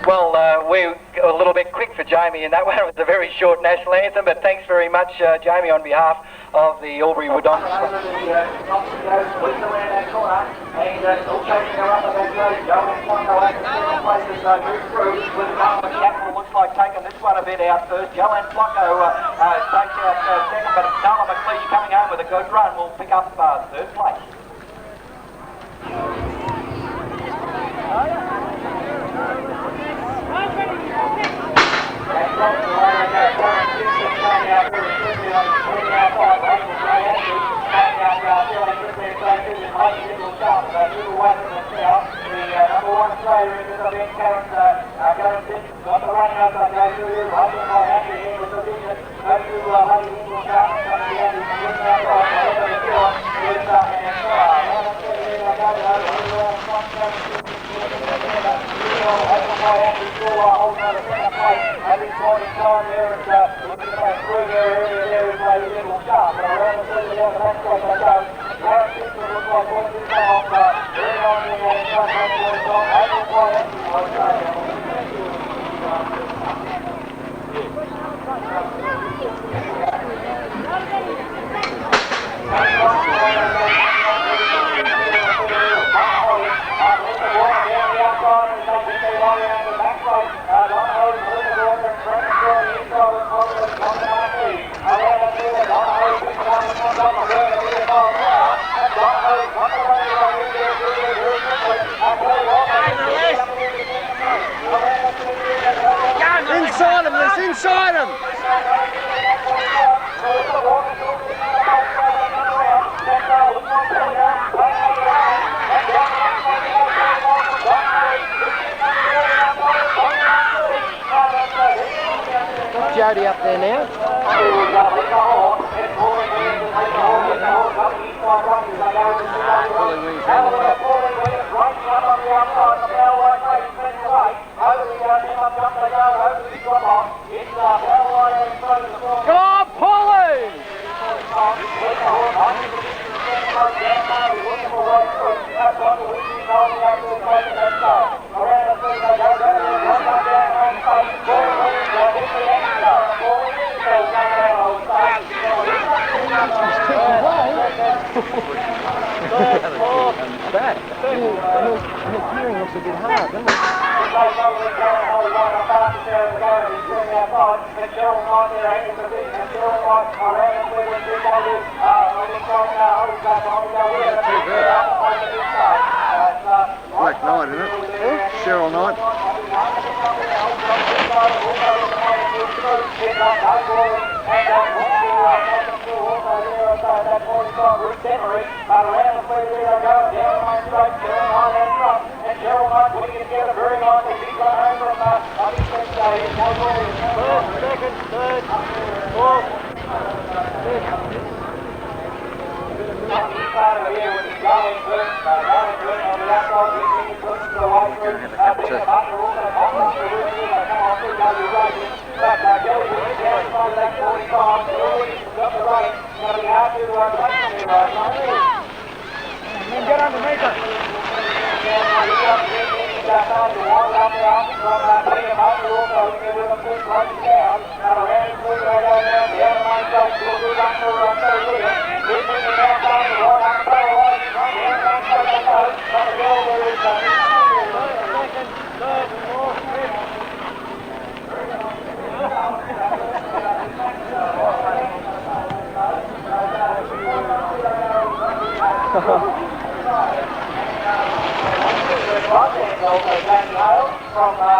Well, we're a little bit quick for Jamie in that one. It was a very short national anthem, but thanks very much, Jamie, on behalf of the Albury Wodonga. Looks like taking this one a bit out first. Joanne Flocko takes out second, but Nala McLeish coming home with a good run will pick up third place. Inside him, let's inside him! Jody up there now. Come on, Pauline! Back. His hearing looks a bit hard, doesn't it? Black Knight, isn't it? Cheryl Knight. Second, third, fourth, get underneath her. From the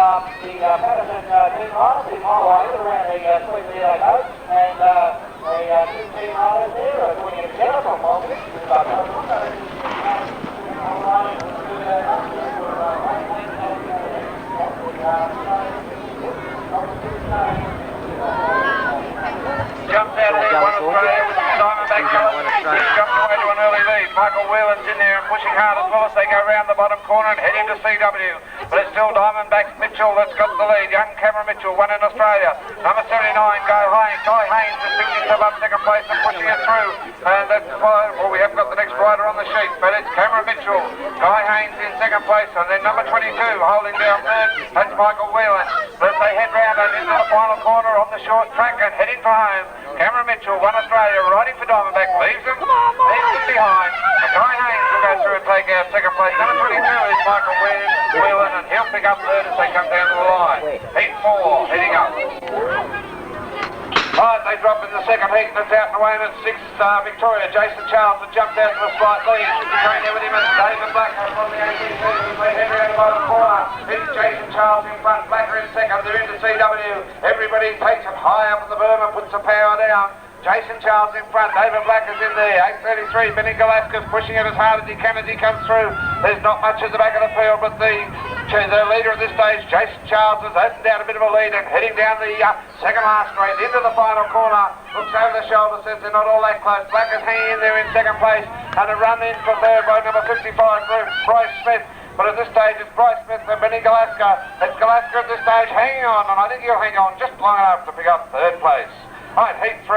Patterson team riders, team highlighted around the Sweet Relay Coast, and the two team riders there are putting it together from Malvern. Jumps out there, one Australia with the Diamondback colours. He's jumped away to an early lead. Michael Whelan's in there and pushing hard as well as they go round the bottom corner and head into CW. But it's still Diamondback Mitchell that's got the lead. Young Cameron Mitchell, one in Australia. Number 79, Guy Haynes is picking himself up second place and pushing it through. And that's why, well, we have got the next rider on the sheet, but it's Cameron Mitchell. Guy Haynes in second place, and then number 22 holding down third. That's Michael Whelan. But as they head round and into the final corner on the short track and heading for home, Cameron Mitchell, One Australia, riding for Diamondback, leaves them behind. And Guy Haynes will go through and take out second place. Number 22 is Michael Whelan, and he'll pick up third as they come down the line. Heat 4, heading up. Right, they drop in the second heat, and it's out and away, and it's 6 Victoria. Jason Charles has jumped out to a slight lead. Going there with him is David Blacker from the ACC. They head around the bottom corner. It's Jason Charles in front, Blacker in second. They're into CW. Everybody takes it high up in the berm and puts the power down. Jason Charles in front, David Blacker's in there, 8.33, Benny Galaskas pushing it as hard as he can as he comes through. There's not much at the back of the field, but the leader at this stage, Jason Charles, has opened down a bit of a lead and heading down the second last straight into the final corner. Looks over the shoulder, says they're not all that close. Blacker's hanging in there in second place, and a run in for third by number 55, Bryce Smith. But at this stage, it's Bryce Smith and Benny Galaska. It's Galaska at this stage hanging on, and I think he'll hang on just long enough to pick up third place. Right, heat 3.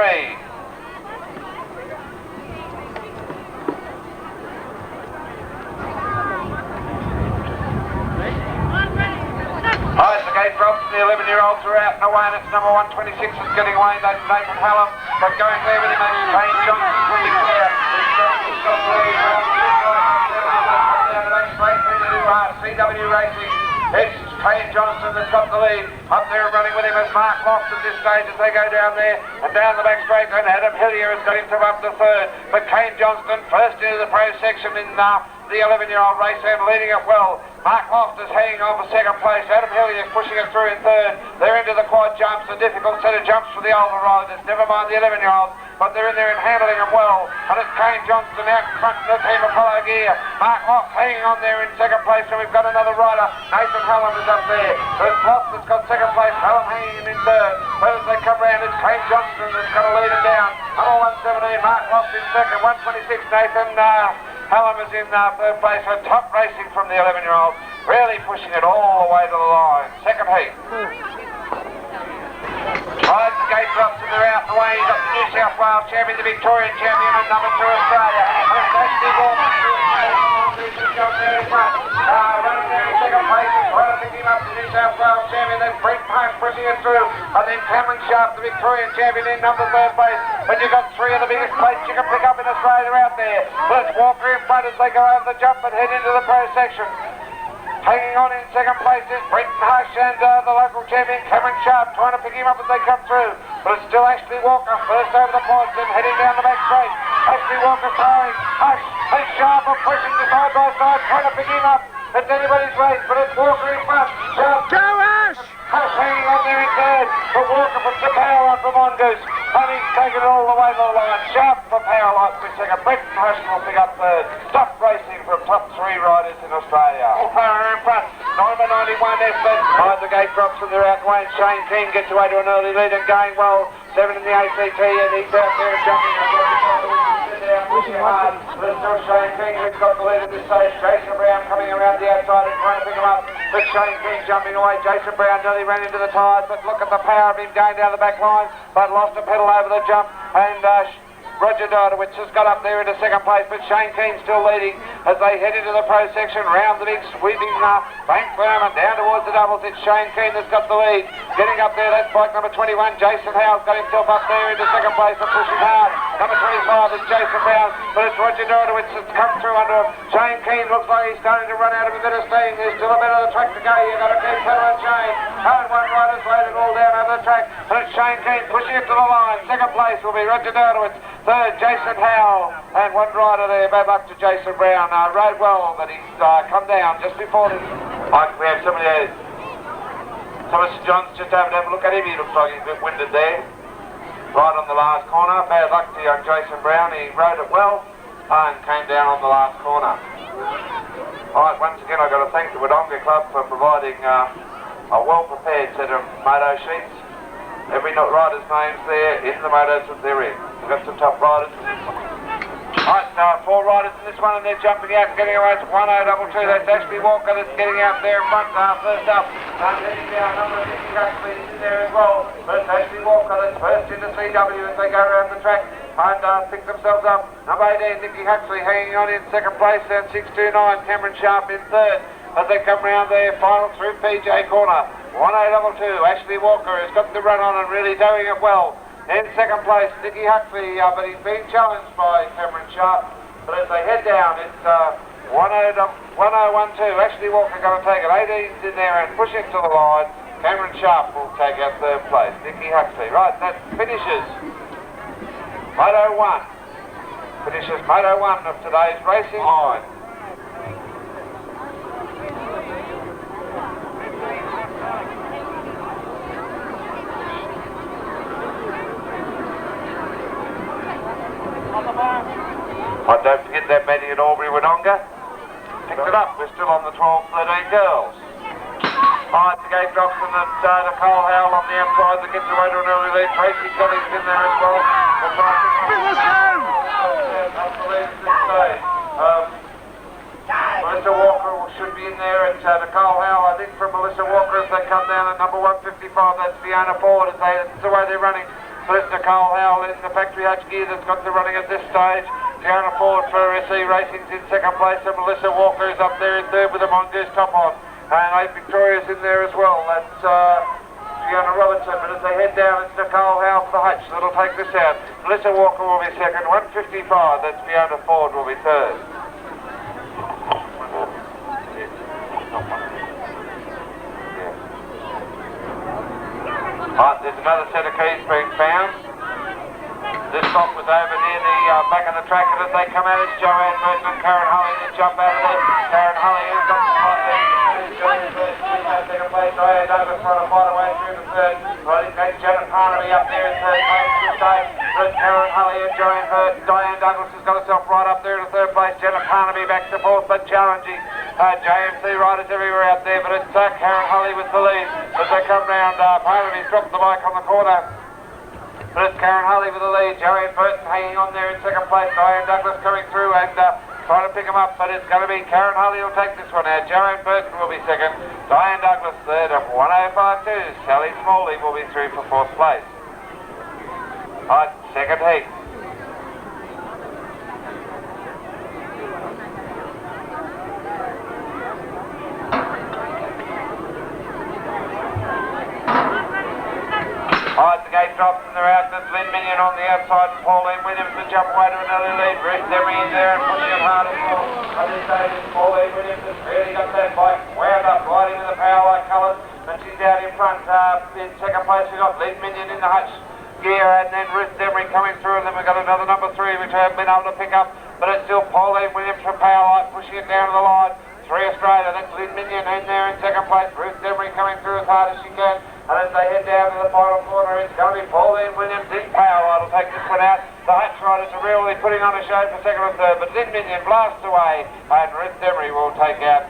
Right, the gate drops and the 11-year-olds are out and away, and it's number 126 is getting away. That's Nathan Hallam, but going there with him is Shane Johnson pretty clear. He's got the lead down the back straight into CW Racing. It's Kane Johnson that's got the lead. Up there running with him is Mark Loft at this stage as they go down there and down the back straight, and Adam Hillier has got himself up to third. But Kane Johnson first into the pro section in the 11-year-old race and leading it well. Mark Loft is hanging on for second place. Adam Hillier is pushing it through in third. They're into the quad jumps, a difficult set of jumps for the older riders, never mind the 11-year-olds, but they're in there and handling them well. And it's Kane Johnson out in front of the team Apollo Gear. Mark Loft hanging on there in second place, and we've got another rider. Nathan Hallam is up there. There's Loft that's got second place, Hallam hanging in third. But as they come round, it's Kane Johnson that's going to lead them down. Number 117, Mark Loft in second. 126, Nathan Hallam is in third place. So top racing from the 11-year-olds, really pushing it all the way to the line. Second heat. Right, the gate drops and they're out and away. You've got the New South Wales champion, the Victorian champion, and number 2 Australia. And it's Ashley Walker. Running there in second place and trying to pick him up, the New South Wales champion. Then Brent Pine pushing it through. And then Cameron Sharp, the Victorian champion, in number 3rd place. But you've got 3 of the biggest plates you can pick up in Australia out there. But it's Walker in front as they go over the jump and head into the pro section. Hanging on in second place is Brenton Hush and the local champion Cameron Sharp trying to pick him up as they come through. But it's still Ashley Walker first over the points and heading down the back straight. Ashley Walker throwing. Hush and Sharp are pushing to side by side trying to pick him up. It's anybody's race, but it's Walker in front. Sharp. Go Ash! Hush hanging on there in third. But Walker puts the power on for Mongoose. And he's taken it all the way to the line. Sharp for power light for second. Brenton Hush will pick up third. Top racing from top 3 riders in Australia. Power in front. Number 91 Esmond. Behind the gate drops and they're out and away. And Shane King gets away to an early lead and going well. 7 in the ACT and he's out there jumping. Pushing hard. There's still Shane King who's got the lead at this stage. Jason Brown coming around the outside and trying to pick him up. But Shane King jumping away. Jason Brown nearly ran into the tyres, but look at the power of him going down the back line, but lost a pedal over the jump, and Roger Dodowitz has got up there into second place, but Shane Keane still leading as they head into the pro section, round the big sweeping bank berm and down towards the doubles. It's Shane Keane that's got the lead. Getting up there, that's bike number 21. Jason Howell's got himself up there into second place and pushing hard. Number 25 is Jason Brown, but it's Roger Dodowitz that's come through under him. Shane Keane looks like he's starting to run out of a bit of steam. There's still a bit of the track to go. You've got to keep pedaling Shane. And one rider's laid it all down over the track, and it's Shane Keane pushing it to the line. Second place will be Roger Dodowitz. Third, Jason Howell, and one rider there, bad luck to Jason Brown. Rode well, but he's come down just before this. We have somebody there. Thomas John's just having to have a look at him. He looks like he's a bit winded there. Right on the last corner. Bad luck to young Jason Brown. He rode it well and came down on the last corner. Alright, once again I've got to thank the Wodonga Club for providing a well-prepared set of moto sheets. Every rider's name's there in the motos that they're in. We've got some top riders. Right, four riders in this one, and they're jumping out and getting away. It's 1022. That's Ashley Walker that's getting out there in front. First up, heading down, number 50 Huxley is in there as well. But it's Ashley Walker that's first into CW as they go around the track and pick themselves up. Number 18, Nikki Huxley hanging on in second place, and 629, Cameron Sharp in third. As they come round their final through PJ corner. 1022, Ashley Walker has got the run on and really doing it well. In second place, Nicky Huxley, but he's being challenged by Cameron Sharp. But as they head down, it's 1012. Ashley Walker going to take it. 18's in there and pushing to the line. Cameron Sharp will take out third place. Nicky Huxley. Right, that finishes Moto 1. Finishes Moto 1 of today's racing line. But don't forget that meeting at Albury Wodonga. Picked it up. We're still on the 12-13 girls. Alright, the gate drops and Nicole Howell on the outside that gets away to an early lead. Tracy Kelly's in there as well. Melissa Walker should be in there. It's Nicole Howell, I think, from Melissa Walker as they come down at number 155. That's Fiona Ford. That's the way they're running. But it's Nicole Howell in the factory H gear that's got the running at this stage. Fiona Ford for SE Racing's in second place, and Melissa Walker is up there in third with a mongoose top on. And 8 Victoria's in there as well. That's Fiona Robertson. But as they head down, it's Nicole Howell for the Hutch that'll take this out. Melissa Walker will be second, 155. That's Fiona Ford will be third. Right, there's another set of keys being found. This stop was over near the back of the track, and as they come out, it's Joanne Burton and Karen Hulley that jump out of there. Karen Hulley has got the spot there. Second place, Diane Douglas trying to fight away through the third. Right, it's Janet Parnaby up there in third place this stage. But Karen Hulley and Joanne Burton. Diane Douglas has got herself right up there in the third place. Janet Parnaby back to fourth, but challenging. JMC riders everywhere out there, but it's Karen Hulley with the lead. As they come round, Parnaby's dropped the bike on the corner. But it's Karen Hulley with the lead. Joanne Burton hanging on there in second place. Diane Douglas coming through and trying to pick him up, but it's going to be Karen Hulley who'll take this one out. Joanne Burton will be second. Diane Douglas third of 1052. Sally Smalley will be through for fourth place. Right, second heat. Alright, the gate drops and they're out. That's Lynn Minion on the outside. Pauline Williams to jump away to another lead. Ruth Demery in there and pushing it hard as well. At this stage, it's Pauline Williams that's really got that bike wound up, riding with the power light colours. And she's out in front. In second place, we've got Lynn Minion in the Hutch gear, and then Ruth Demery coming through. And then we've got another number 3, which I haven't been able to pick up. But it's still Pauline Williams from power light pushing it down to the line. 3 Australia, that's Lynn Minion in there in second place. Ruth Demery coming through as hard as she can. And as they head down to the final corner, it's going to be Pauline Williams in power. I'll take this one out. The Hutch riders are really putting on a show for second and third, but Lynn Minion blasts away, and Ruth Demery will take out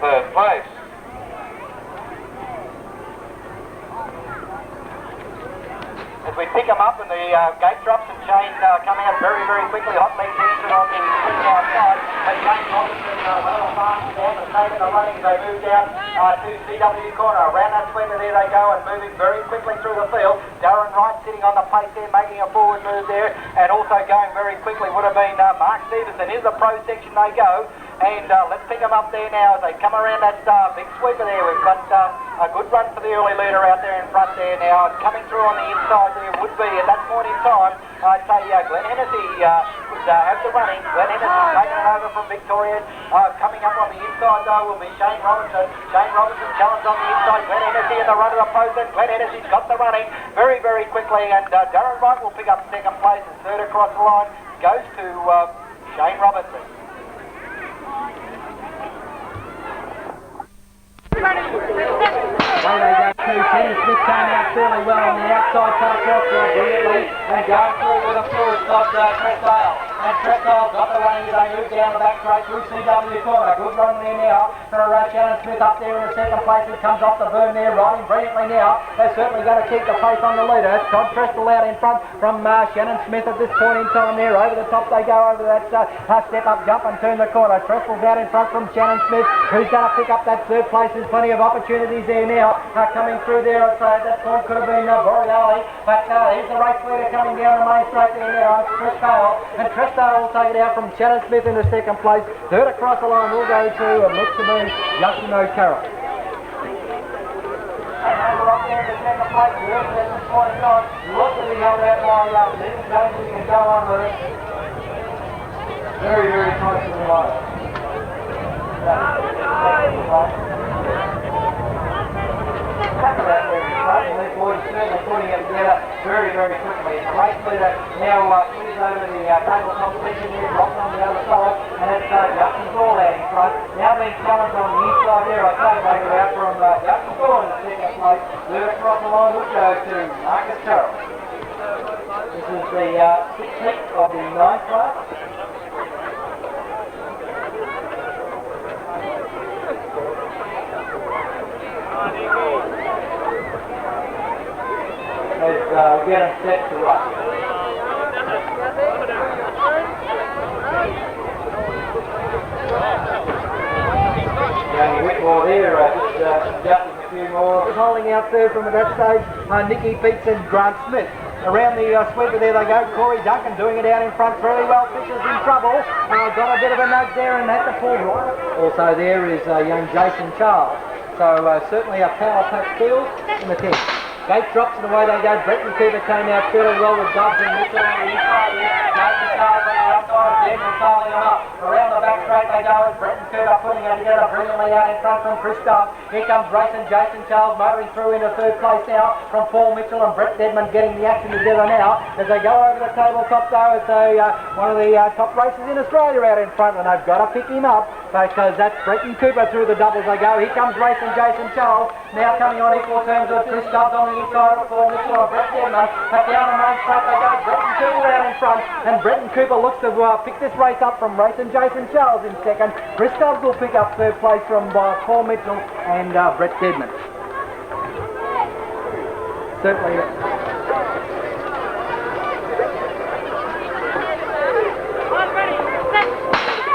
third place. As we pick them up and the gate drops and Shane coming up very, very quickly. Hot lead dancing on the outside. But Shane Robinson well fast down the state of the running. They move down to CW corner. Around that sweeper there they go and moving very quickly through the field. Darren Wright sitting on the pace there, making a forward move there. And also going very quickly would have been Mark Stevenson. Here's the pro section they go. And let's pick them up there now as they come around that big sweeper there. We've got a good run for the early leader out there in front there now. And coming through on the inside there would be at that point in time, I'd say Glenn Hennessy would have the running. Glenn Hennessy taking it over from Victoria. Coming up on the inside though will be Shane Robinson. Shane Robinson challenged on the inside. Glenn Hennessy in the run of the post, and Glenn Hennessy's got the running very, very quickly. And Darren Wright will pick up second place, and third across the line goes to Shane Robinson. Well, they go two teams. This came out fairly well on the outside, cut across brilliantly, and going through with a full stop, Chris Dale. and Trescoll's got the running as they move down the back straight through CW corner. Good run there now for Shannon Smith up there in the second place. It comes off the burn there, riding brilliantly now. They're certainly going to keep the pace on the leader. Todd Trestle out in front from Shannon Smith at this point in time there. Over the top they go, over that step up jump and turn the corner. Trestle's out in front from Shannon Smith, who's going to pick up that third place. There's plenty of opportunities there now. Coming through there at that point could have been Boreali, but here's the race leader coming down the main straight there now. It's Trestle, and Trestle will take it out from Shannon Smith in the second place. Third across the line will go to looks to be Justin O'Carroll. And over up there in the second place, at this point in time, looks to be held out by Little Jones, who can go on with it. Very, very close to the line. These boys are certainly putting it together very, very quickly. The race leader now swings over the tabletop section here, drops on the other side, and it's Justin Ball out in front. Now being challenged on the inside there, I say they go out from Justin Ball in the second place. Third across the line will go to Marcus Carroll. This is the 16th of the 9th class. As we get them set to run. Young Whitmore there, just adjusting a few more. Just holding out there from that stage, Nicky Beats and Grant Smith. Around the sweeper there they go. Corey Duncan doing it out in front really well. Fisher's in trouble. Got a bit of a nudge there and had to pull right. Also there is young Jason Charles. So certainly a power-packed field in the 10th. Gate drops and away they go. Bretton Cooper came out fairly well with Dobbs and Mitchell on the inside here. Jason Charles on the outside, Denver following them up. Around the back straight they go as Bretton Cooper putting it together brilliantly out in front from Chris Dobbs. Here comes Grayson Jason Charles motoring through into third place now from Paul Mitchell and Brett Dedman getting the action together now as they go over the tabletop though. It's one of the top races in Australia out in front, and they've got to pick him up because that's Bretton Cooper through the doubles they go. Here comes Grayson Jason Charles now coming on equal terms with Chris Dobbs on the inside of Paul Mitchell and Brett Dedman. But down the main straight they go. Bretton Cooper out in front, and Bretton Cooper looks to pick this race up from Grayson Jason Charles in second. Chris Dobbs will pick up third place from Paul Mitchell and Brett Dedman. Certainly.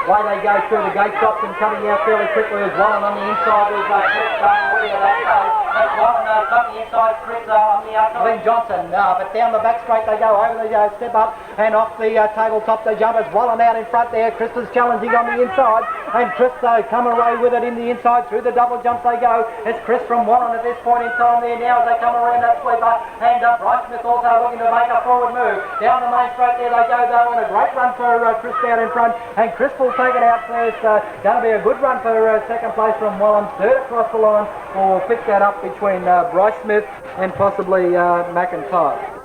Away they go through the gate drops and coming out fairly quickly as Wallen on the inside with Chris going with that goes. That's Wallen got the inside, Chris on the outside. Glenn Johnson, but down the back straight they go over the step up and off the tabletop they jump as Wallen out in front there. Chris is challenging on the inside and Chris come away with it in the inside through the double jumps they go. It's Chris from Wallen at this point in time there now as they come around that sweeper, and Bryce Smith also looking to make a forward move. Down the main straight there they go though, and a great run for Chris out in front, and Chris will take it out first. Going to be a good run for second place from Wallen. Third across the line will pick that up between Bryce Smith and possibly McIntyre.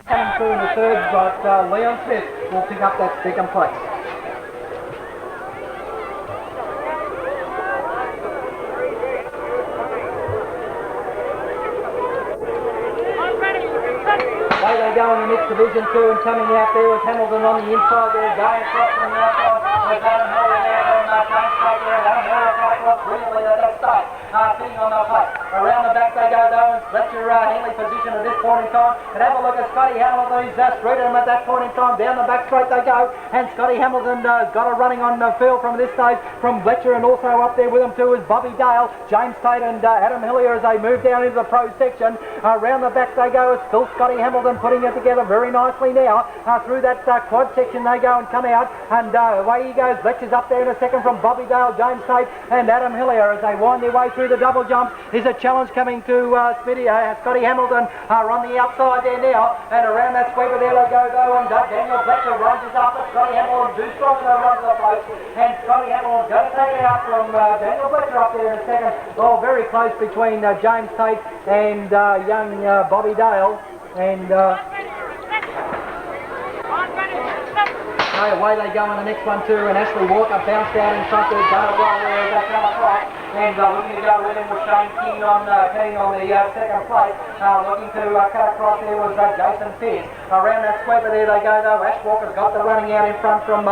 Coming through in the third, but Leon Smith will pick up that second place. Away they go in the next division too, and coming out there with Hamilton on the inside there, going across from the outside. There's Adam Hiller there from James Straight there, and Adam Hiller taking off brilliantly at that start. Sitting on the plate. Around the back they go though, and Fletcher Henley position at this point in time. And have a look at Scotty Hamilton, who's straight him at that point in time. Down the back straight they go, and Scotty Hamilton got a running on the field from this stage from Fletcher, and also up there with him too is Bobby Dale, James Tate and Adam Hillier as they move down into the pro section. Around the back they go, it's still Scotty Hamilton putting putting it together very nicely now. Through that quad section they go and come out, and away he goes. Fletcher's up there in a second from Bobby Dale, James Tate and Adam Hillier as they wind their way through the double jump. Is a challenge coming to Scotty Hamilton are on the outside there now, and around that sweeper there they go though, and Daniel Fletcher rises up, but Scotty Hamilton too strong in the run to the post, and Scotty Hamilton's going to take it out from Daniel Fletcher up there in a second. Oh, very close between James Tate and young Bobby Dale, and away they go in the next one too, and Ashley Walker bounced out in front there, done it well there as they come across, and looking to go with him was Shane King on the second place. Looking to cut across there was Jason Pearce. Around that sweeper there they go though. Ash Walker's got the running out in front from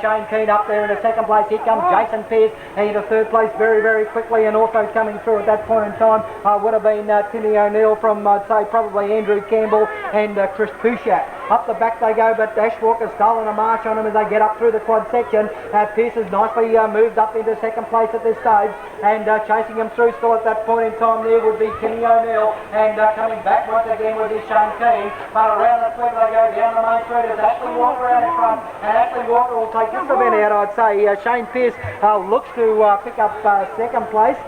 Shane Keane up there in the second place. Here comes Jason Pearce into third place very, very quickly, and also coming through at that point in time would have been Timmy O'Neill from, I'd say, probably Andrew Campbell and Chris Pushat. Up the back they go, but Ash Walker's stolen a march on him as they get up through the quad section. Pearce has nicely moved up into second place at this stage, and chasing him through still at that point in time there would be Timmy O'Neill, and coming back once again would be Shane Keane. But around that sweep they go down the main street as Ashley Walker out in front, and Ashley Walker will take just a bit out, I'd say. Shane Pearce looks to pick up second place.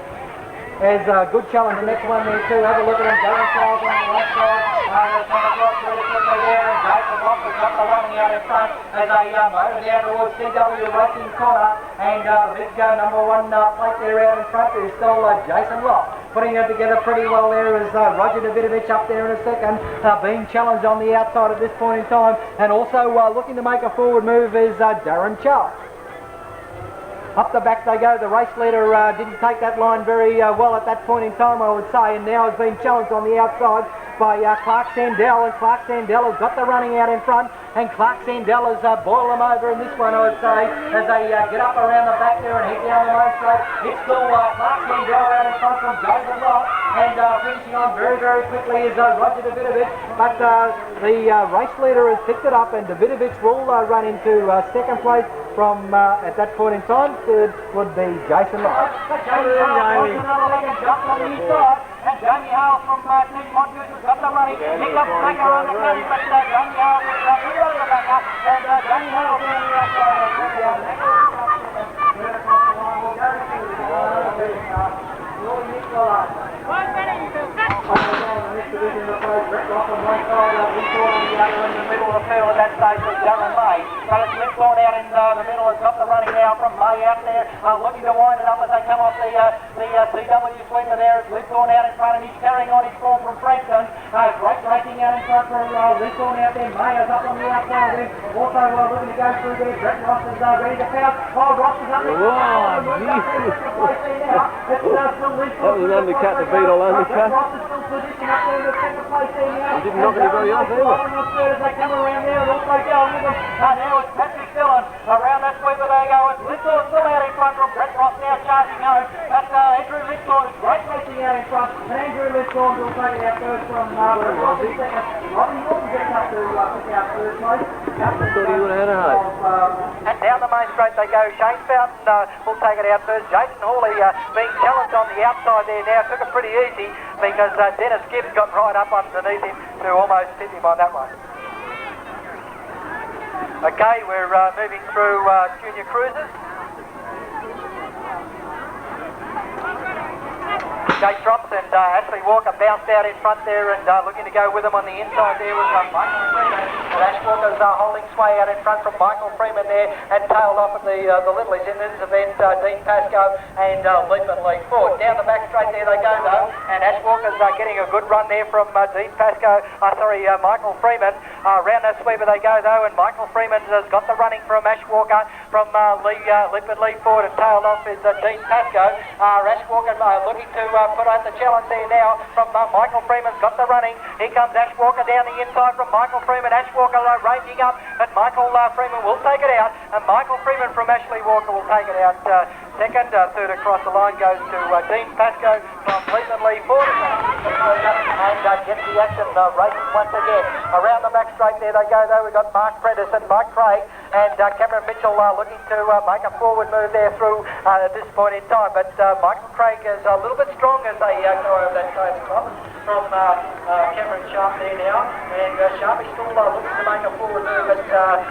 There's a good challenge. The next one there too. Have a look at him. Darren Charles on the left side. Come across really quickly there, and Jason Walker's got the running out in front as they motor down towards CW Racing Connor, and the big number one plate there out in front is still Jason Locke. Putting it together pretty well there is Roger Davidovich up there in a second, being challenged on the outside at this point in time, and also looking to make a forward move is Darren Charles. Up the back they go. The race leader didn't take that line very well at that point in time, I would say, and now has been challenged on the outside by Clark Sandell, and Clark Sandell has got the running out in front, and Clark Sandell has boiled them over in this one, I would say, as they get up around the back there and head down the main straight. It's still Clark Sandell out in front from Jason Locke, and finishing on very, very quickly is Roger Davidovich, but the race leader has picked it up, and Davidovich will run into second place from at that point in time. Third would be Jason Locke. And Johnny Howell from Team Mongoose has got the running. He got back around the fence, but Johnny Howell was really on the back up. And Johnny Howell down the outside. Division of play, Brett Rock on one side, Lincoln on the other, in the middle of the field at that stage was Darren May. But it's Lincoln out in the middle, has got the running now from May out there, looking to wind it up as they come off the CW sweeper there. It's Lincoln out in front, and he's carrying on his form from Frankston. Great racing out in front for Lincoln out there. May is up on the outside there. Also looking to go through there. Brett Ross is ready to pounce. Oh, Ross is up there. Wow, that was an undercut to beat all undercut. Position up there in the second place there now. He didn't knock anybody off either. As they come around there and also going with them. Now it's Patrick Dillon. Around that sweeper they go. It's Lincoln still out in front from Brett Ross now charging home. That's Andrew Lincoln. Great racing out in front. And Andrew Lincoln will take it out first from Robbie second. Robbie Walton gets up to pick out third place. I thought he would have had a hug. And down the main straight they go. Shane Fountain will take it out first. Jason Hawley being challenged on the outside there now. Took it pretty easy because Dennis Gibbs got right up underneath him to almost hit him on that one. Okay, we're moving through junior cruisers. Jake Drops and Ashley Walker bounced out in front there and looking to go with them on the inside there was Michael Freeman. And Ash Walker's holding sway out in front from Michael Freeman there and tailed off at the Littleys in this event, Dean Pascoe and Leap and Lead forward. Down the back straight there they go though, and Ash Walker's getting a good run there from Dean Pascoe, Michael Freeman. Round that sweeper they go though, and Michael Freeman has got the running from Ash Walker from Leap and Lead forward, and tailed off is Dean Pascoe. Ash Walker looking to put out the challenge there now from Michael Freeman's got the running. Here comes Ash Walker down the inside from Michael Freeman. Ash Walker ranging up, but Michael Freeman will take it out, and Michael Freeman from Ashley Walker will take it out second. Third across the line goes to Dean Pascoe from Leeton Lee forward, and gets the action racing once again. Around the back straight there they go though. We've got Mark Prentice and Mike Craig and Cameron Mitchell looking to make a forward move there through at this point in time, but Michael Craig is a little bit strong as they go over that straight across. from Cameron Sharp there now, and Sharp is still looking to make a forward move, but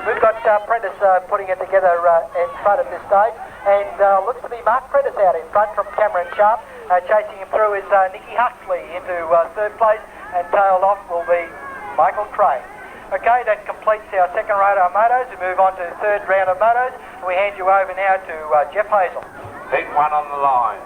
we've got Prentice putting it together in front at this stage, and looks to be Mark Prentice out in front from Cameron Sharp. Chasing him through is Nicky Huxley into third place, and tailed off will be Michael Crane. Okay, that completes our second round of motos. We move on to the third round of motos, and we hand you over now to Jeff Hazel. Heat 1 on the line.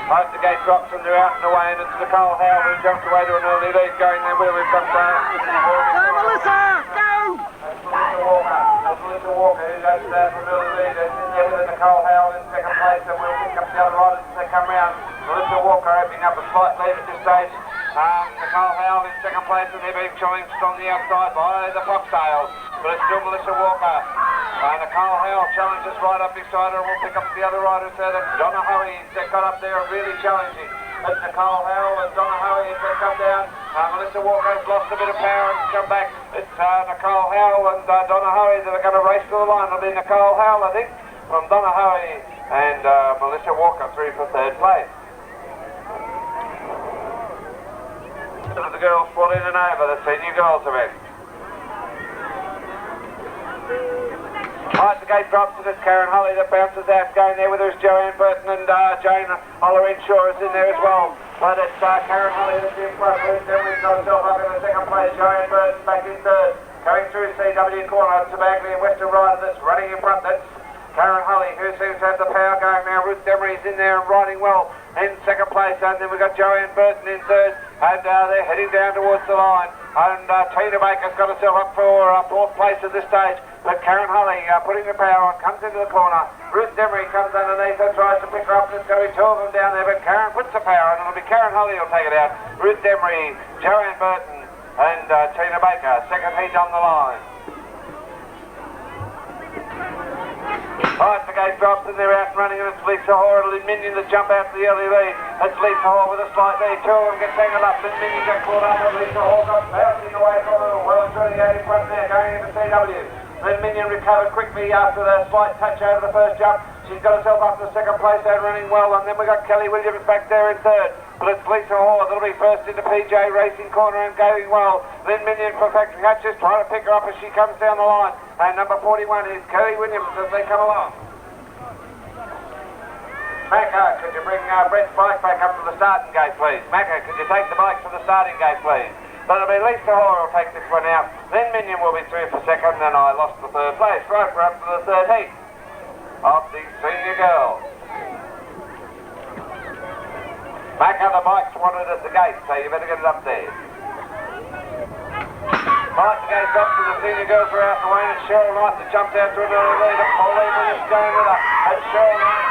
Both the gate drops and they're out and away, and it's Nicole Howe who jumps away to an early lead going there where we've got Melissa, go! Melissa Walker who goes there for an early lead. It's in there with Nicole Howe in second place, and we'll pick up the other riders as they come round. Melissa Walker opening up a slight lead at this stage. Nicole Howe in second place, and they're being challenged on the outside by the Foxtails, but it's still Melissa Walker. Nicole Howe challenges right up beside her, and we'll pick up the other riders there. That's Donna Hoey that got up there really challenging. That's Nicole Howe and Donna Hoey as they come down. Melissa Walker's lost a bit of power and come back. It's Nicole Howe and Donna Hoey that are going to race to the line. It'll be Nicole Howe, I think, from Donna Hoey, and Melissa Walker through for third place. The girls fall in and over, the senior girls are in. Right, the gate drops and it's Karen Holly that bounces out. Going there with her is Joanne Burton and Jane Holler Insure is in there as well. But it's Karen Holly that's in front. Then we've got herself up in the second place. Joanne Burton back in third. Going through CW corner, it's a Bagley and Western rider that's running in front. That's Karen Holly who seems to have the power going now. Ruth Demery's in there and riding well in second place. And then we've got Joanne Burton in third. And they're heading down towards the line. And Tina Baker's got herself up for fourth place at this stage. But Karen Holly putting the power on, comes into the corner. Ruth Demery comes underneath her, tries to pick her up, and there's going to be two of them down there, but Karen puts the power on, and it'll be Karen Holly who'll take it out. Ruth Demery, Joanne Burton, and Tina Baker, second heat on the line. Right, the gate drops and they're out and running, and it's Lisa Hoare and Lynn Minion that jump out to the early lead. It's Lisa Hoare with a slight lead. Two of them get tangled up. Lynn Minion got caught up, and Lisa Hoare got bouncing away from her. Well and truly out in front there, going into CW. Lynn Minion recovered quickly after the slight touch over the first jump. She's got herself up to second place out running well, and then we got Kelly Williams back there in third. But it's Lisa Hoare that'll be first into PJ Racing Corner and going well. Lynn Minion for Factory Hutchins trying to pick her up as she comes down the line. And number 41 is Kelly Williams as they come along. Macca, could you bring Brett's bike back up to the starting gate, please? Macca, could you take the bike to the starting gate, please? But it'll be Lisa Hoare will take this one out. Then Minion will be through for second, and I lost the third place. Right, we're up to the third heat of the senior girls. Macca, the bike's wanted at the gate, so you better get it up there. Right, the gate's up to the senior girls are out the way, and Cheryl Knight that jumped out to an early lead. And Pauline Williams going with her. And Cheryl Knight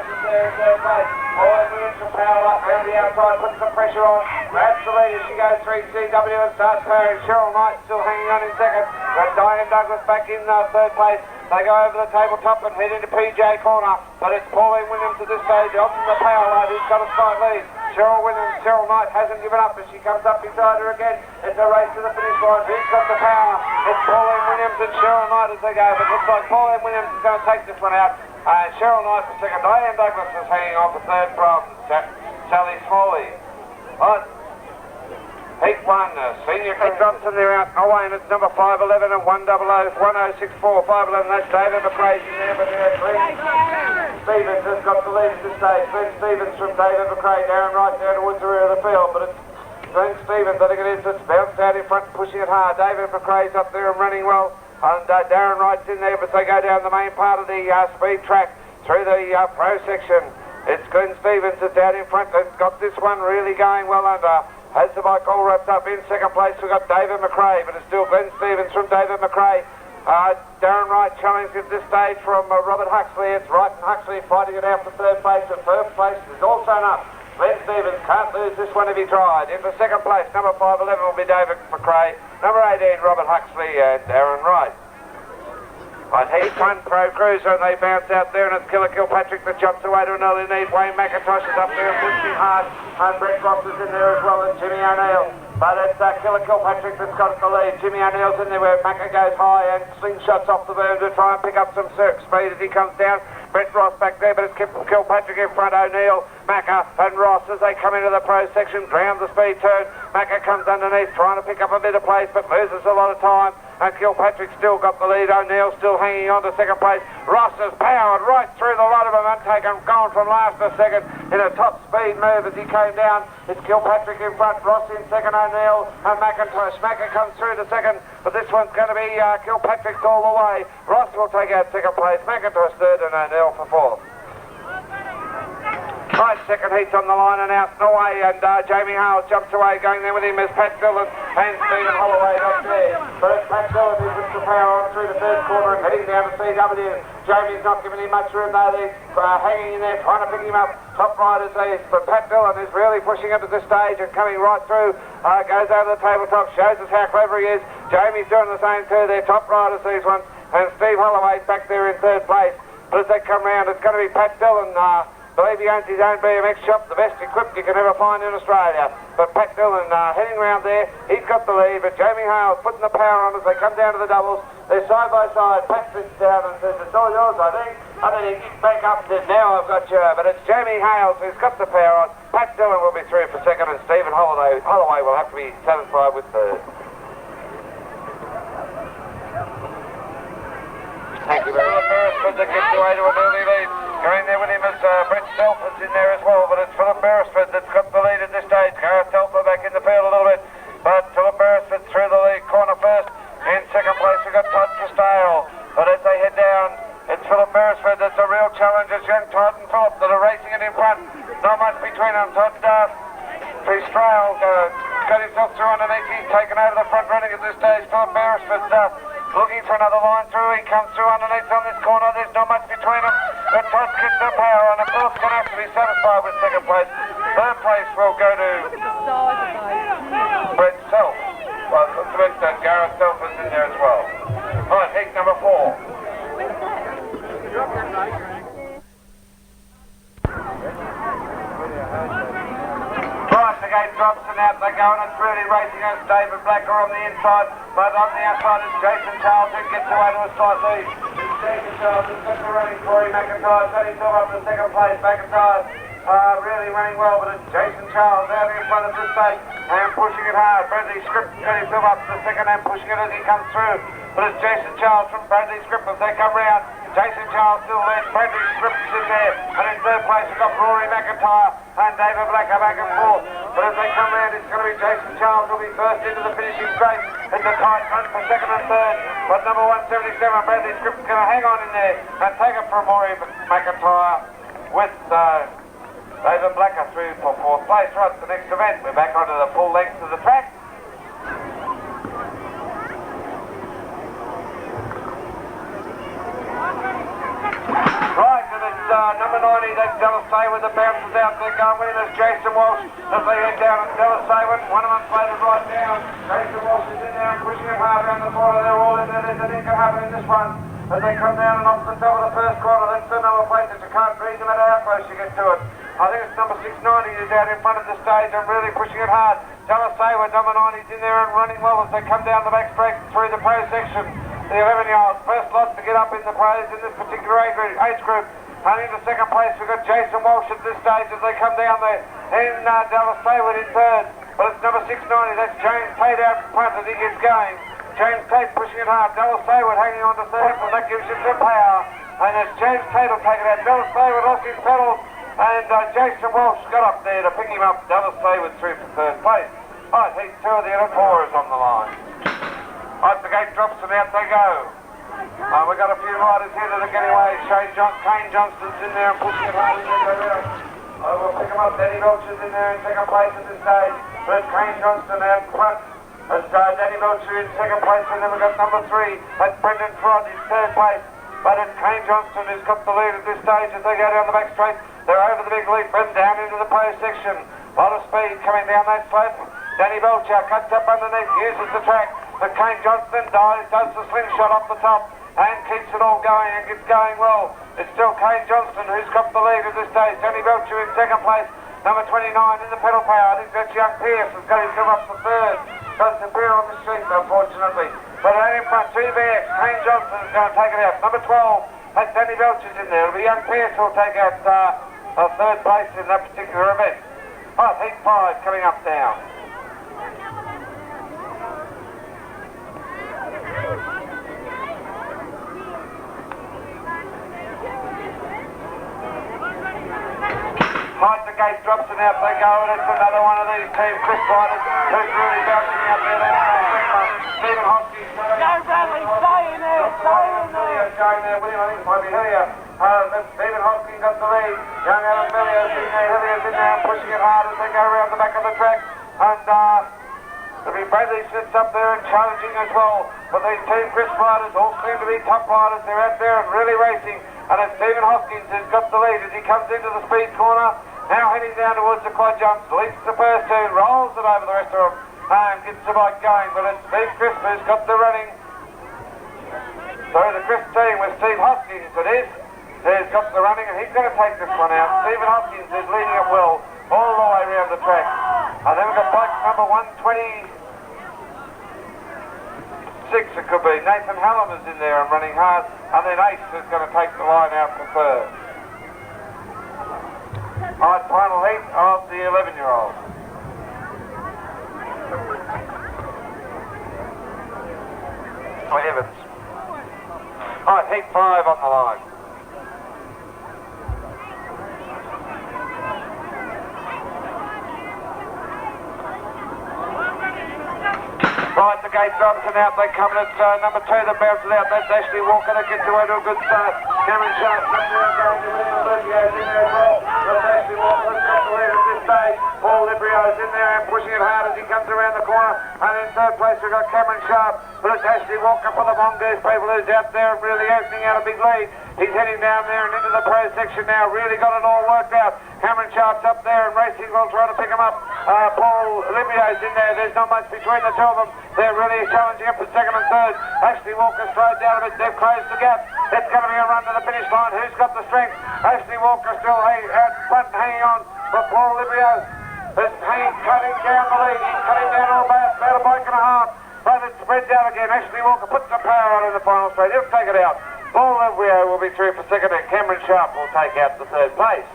is there in third place. Pauline Williams from power up around the outside, puts some pressure on. Grabs the lead as she goes through CW and starts powering. Cheryl Knight still hanging on in second. Got Diane Douglas back in third place. They go over the tabletop and head into PJ corner, but it's Pauline Williams at this stage on the power line who's got a slight lead. Cheryl Knight hasn't given up as she comes up beside her again. It's a race to the finish line. Who's got the power? It's Pauline Williams and Cheryl Knight as they go, but looks like Pauline Williams is going to take this one out. Cheryl Knight for second. Diane Douglas is hanging on for third from Sally Smalley. Right. Heat 1, senior Kate Johnson, they're out away, and it's number 511 and 100, 1064, 511, that's David McRae in there, but there, Glenn Stevens has got the lead at this stage. Glenn Stevens from David McRae, Darren Wright down towards the rear of the field, but it's Glenn Stevens, I think it is, that's bounced out in front, pushing it hard. David McRae's up there and running well, and Darren Wright's in there, but they go down the main part of the speed track through the pro section. It's Glenn Stevens that's out in front, that's got this one really going well under. Has the bike all wrapped up. In second place we've got David McRae, but it's still Glenn Stevens from David McRae. Darren Wright challenged at this stage from Robert Huxley. It's Wright and Huxley fighting it out for third place, and first place is also up. Glenn Stevens can't lose this one if he tried. In for second place, number 511 will be David McRae, number 18 Robert Huxley and Darren Wright. On Heat 1 Pro Cruiser, and they bounce out there, and it's Killer Kilpatrick that jumps away to an early lead. Wayne McIntosh is up there and pushing hard, and Brett Cross is in there as well, and Jimmy O'Neill. But it's Killer Kilpatrick that's got the lead. Jimmy O'Neill's in there where Macca goes high and slingshots off the berm to try and pick up some speed as he comes down. Brett Ross back there, but it's Kilpatrick in front. O'Neill, Macca and Ross as they come into the pro section, ground the speed turn. Macca comes underneath, trying to pick up a bit of place, but loses a lot of time. And Kilpatrick still got the lead. O'Neill still hanging on to second place. Ross has powered right through the lot of them and gone from last to second in a top speed move as he came down. It's Kilpatrick in front, Ross in second, O'Neill and McIntosh. Macca comes through to second, but this one's going to be Kilpatrick's all the way. Ross will take out second place, McIntosh third and O'Neill for fourth. Right, second heat's on the line and out and away, and Jamie Hales jumps away, going there with him is Pat Dillon and Stephen Holloway not there. But it's Pat Dillon who puts the power on through the third quarter and heading down to CW. Jamie's not giving him much room though, they're hanging in there trying to pick him up. Top riders these, but Pat Dillon is really pushing up at this stage and coming right through, goes over the tabletop, shows us how clever he is. Jamie's doing the same too, they're top riders these ones, and Steve Holloway's back there in third place. But as they come round, it's going to be Pat Dillon. I believe he owns his own BMX shop, the best equipped you can ever find in Australia. But Pat Dillon heading round there, he's got the lead, but Jamie Hales putting the power on as they come down to the doubles. They're side by side. Pat sits down and says, it's all yours, I think. And then he gets back up and says, now I've got you. But it's Jamie Hales who's got the power on. Pat Dillon will be through for second, and Stephen Holloway will have to be satisfied with third. Thank you very much. Beresford that gets away to an early lead. Going there with him is Brett Telford's in there as well, but it's Philip Beresford that's got the lead at this stage. Gareth Telford back in the field a little bit, but Philip Beresford through the lead corner first. In second place we've got Todd Tristale, but as they head down, it's Philip Beresford that's a real challenge. It's young Todd and Philip that are racing it in front. Not much between them. Todd Tristale got himself through underneath. He's taken over the front running at this stage. Philip Beresford looking for another line through. He comes through underneath on this corner. There's not much between them. But Todd gets the power on it. Philip's going to have to be satisfied with second place. Third place will go to Brett Self. Well, it's that Gareth Self is in there as well. Right, heat number 4. Right, the gate drops and out they go, and it's really racing as David Blacker on the inside, but on the outside is Jason Charles who gets away to a slight lead. Jason Charles has got the running Corey McIntyre, got himself up to second place. McIntyre really running well, but it's Jason Charles out in front of this stage and pushing it hard. Bradley Script got himself up to second and pushing it as he comes through. But it's Jason Charles from Bradley Script as they come round. Jason Charles still leads. Bradley Script's in there, and in third place we've got Rory McIntyre and David Blacker back and forth. But as they come round, it's going to be Jason Charles who'll be first into the finishing straight. It's a tight run for second and third, but number 177 Bradley Script's going to hang on in there and take it from Rory McIntyre with David Blacker through for fourth place. Right, the next event, we're back onto the full length of the track. Right, and it's number 90, that's Dallas Sayward that bounces out there. Going with him is Jason Walsh as they head down. And Dallas Sayward, one of them faded right down. Jason Walsh is in there and pushing it hard around the corner. They're all in there. There's an inca happening in this one. As they come down and off the top of the first quarter, that's the number plate that you can't read no matter how close you get to it. I think it's number 690 is out in front of the stage and really pushing it hard. Dallas Sayward, number 90, is in there and running well as they come down the back straight through the pro section. The 11-year-olds, first lot to get up in the pros in this particular age group. And into second place, we've got Jason Walsh at this stage as they come down there. And Dallas Sayward in third. But it's number 690, that's James Tate out in front as he gets going. James Tate pushing it hard. Dallas Sayward hanging on to third, and that gives him some power. And as James Tate will take it out, Dallas Sayward lost his pedals. And Jason Walsh got up there to pick him up. Dallas Sayward through for third place. Right, heat 2 of the Elite Four is on the line. Right, the gate drops and out they go. We've got a few riders here that are getting away. Kane Johnston's in there and pushing it hard in there. We'll pick him up. Danny Belcher's in there in second place at this stage. But it's Kane Johnston out front. It's Danny Belcher in second place, and then we've got number 3. That's Brendan Front in third place. But it's Kane Johnston who's got the lead at this stage as they go down the back straight. They're over the big leap and down into the pro section. A lot of speed coming down that slope. Danny Belcher cuts up underneath, uses the track. But Kane Johnston does the slingshot off the top and keeps it all going and gets going well. It's still Kane Johnston who's got the lead at this stage. Danny Belcher in second place. Number 29 in the pedal power. I think that's young Pierce has got himself up to third. Doesn't appear on the street, unfortunately. But out in front, 2BX. Kane Johnston is going to take it out. Number 12, Hey, Danny Belcher's in there. The young Pierce will take out third place in that particular event. Right, heat 5 coming up now. Height the gate drops and out they go, and it's another one of these team Chris riders who's really bouncing out there. Stephen Hoskins. Go Bradley, stay in there, stay in there. Going there, William, I think might be here. Stephen Hoskins got the lead. Young Alan Millier's in there, Hillier's in there, pushing it hard as they go around the back of the track. And Bradley sits up there and challenging as well. But these Team Chris riders all seem to be top riders. They're out there and really racing. And it's Stephen Hoskins who's got the lead as he comes into the speed corner. Now heading down towards the quad jumps. Leads the first two, rolls it over the rest of them. And gets the bike going. But it's Steve Chris who's got the running. Sorry, the Chris team with Steve Hoskins it is. Who's got the running and he's going to take this one out. Stephen Hoskins is leading it well all the way around the track. And then we've got bike number 126 it could be. Nathan Hallam is in there and running hard. And then Ace is going to take the line out for third. Alright, final heat of the 11-year-old. Evans. Alright, heat 5 on the line. Right, the gate drops and out they come, and it's number 2 that bounces out. That's Ashley Walker that gets away to a good start. Cameron Sharp's up there going to William Liberio's in there as well. That's Ashley Walker that's got the lead at this stage. Paul Liberio's in there and pushing it hard as he comes around the corner. And in third place we've got Cameron Sharp. But it's Ashley Walker for the Mongoose people who's out there and really opening out a big lead. He's heading down there and into the pro section now. Really got it all worked out. Cameron Sharp's up there and racing will try to pick him up. Paul Liberio's in there. There's not much between the two of them. They're really challenging up for second and third. Ashley Walker slowed down a bit. They've closed the gap. It's going to be a run to the finish line. Who's got the strength? Ashley Walker still out front hanging on. But Paul Liberio is cutting down the lead. He's cutting down all about a bike and a half. But it spreads out again. Ashley Walker puts the power on in the final straight. He'll take it out. Paul Liberio will be through for second and Cameron Sharp will take out the third place.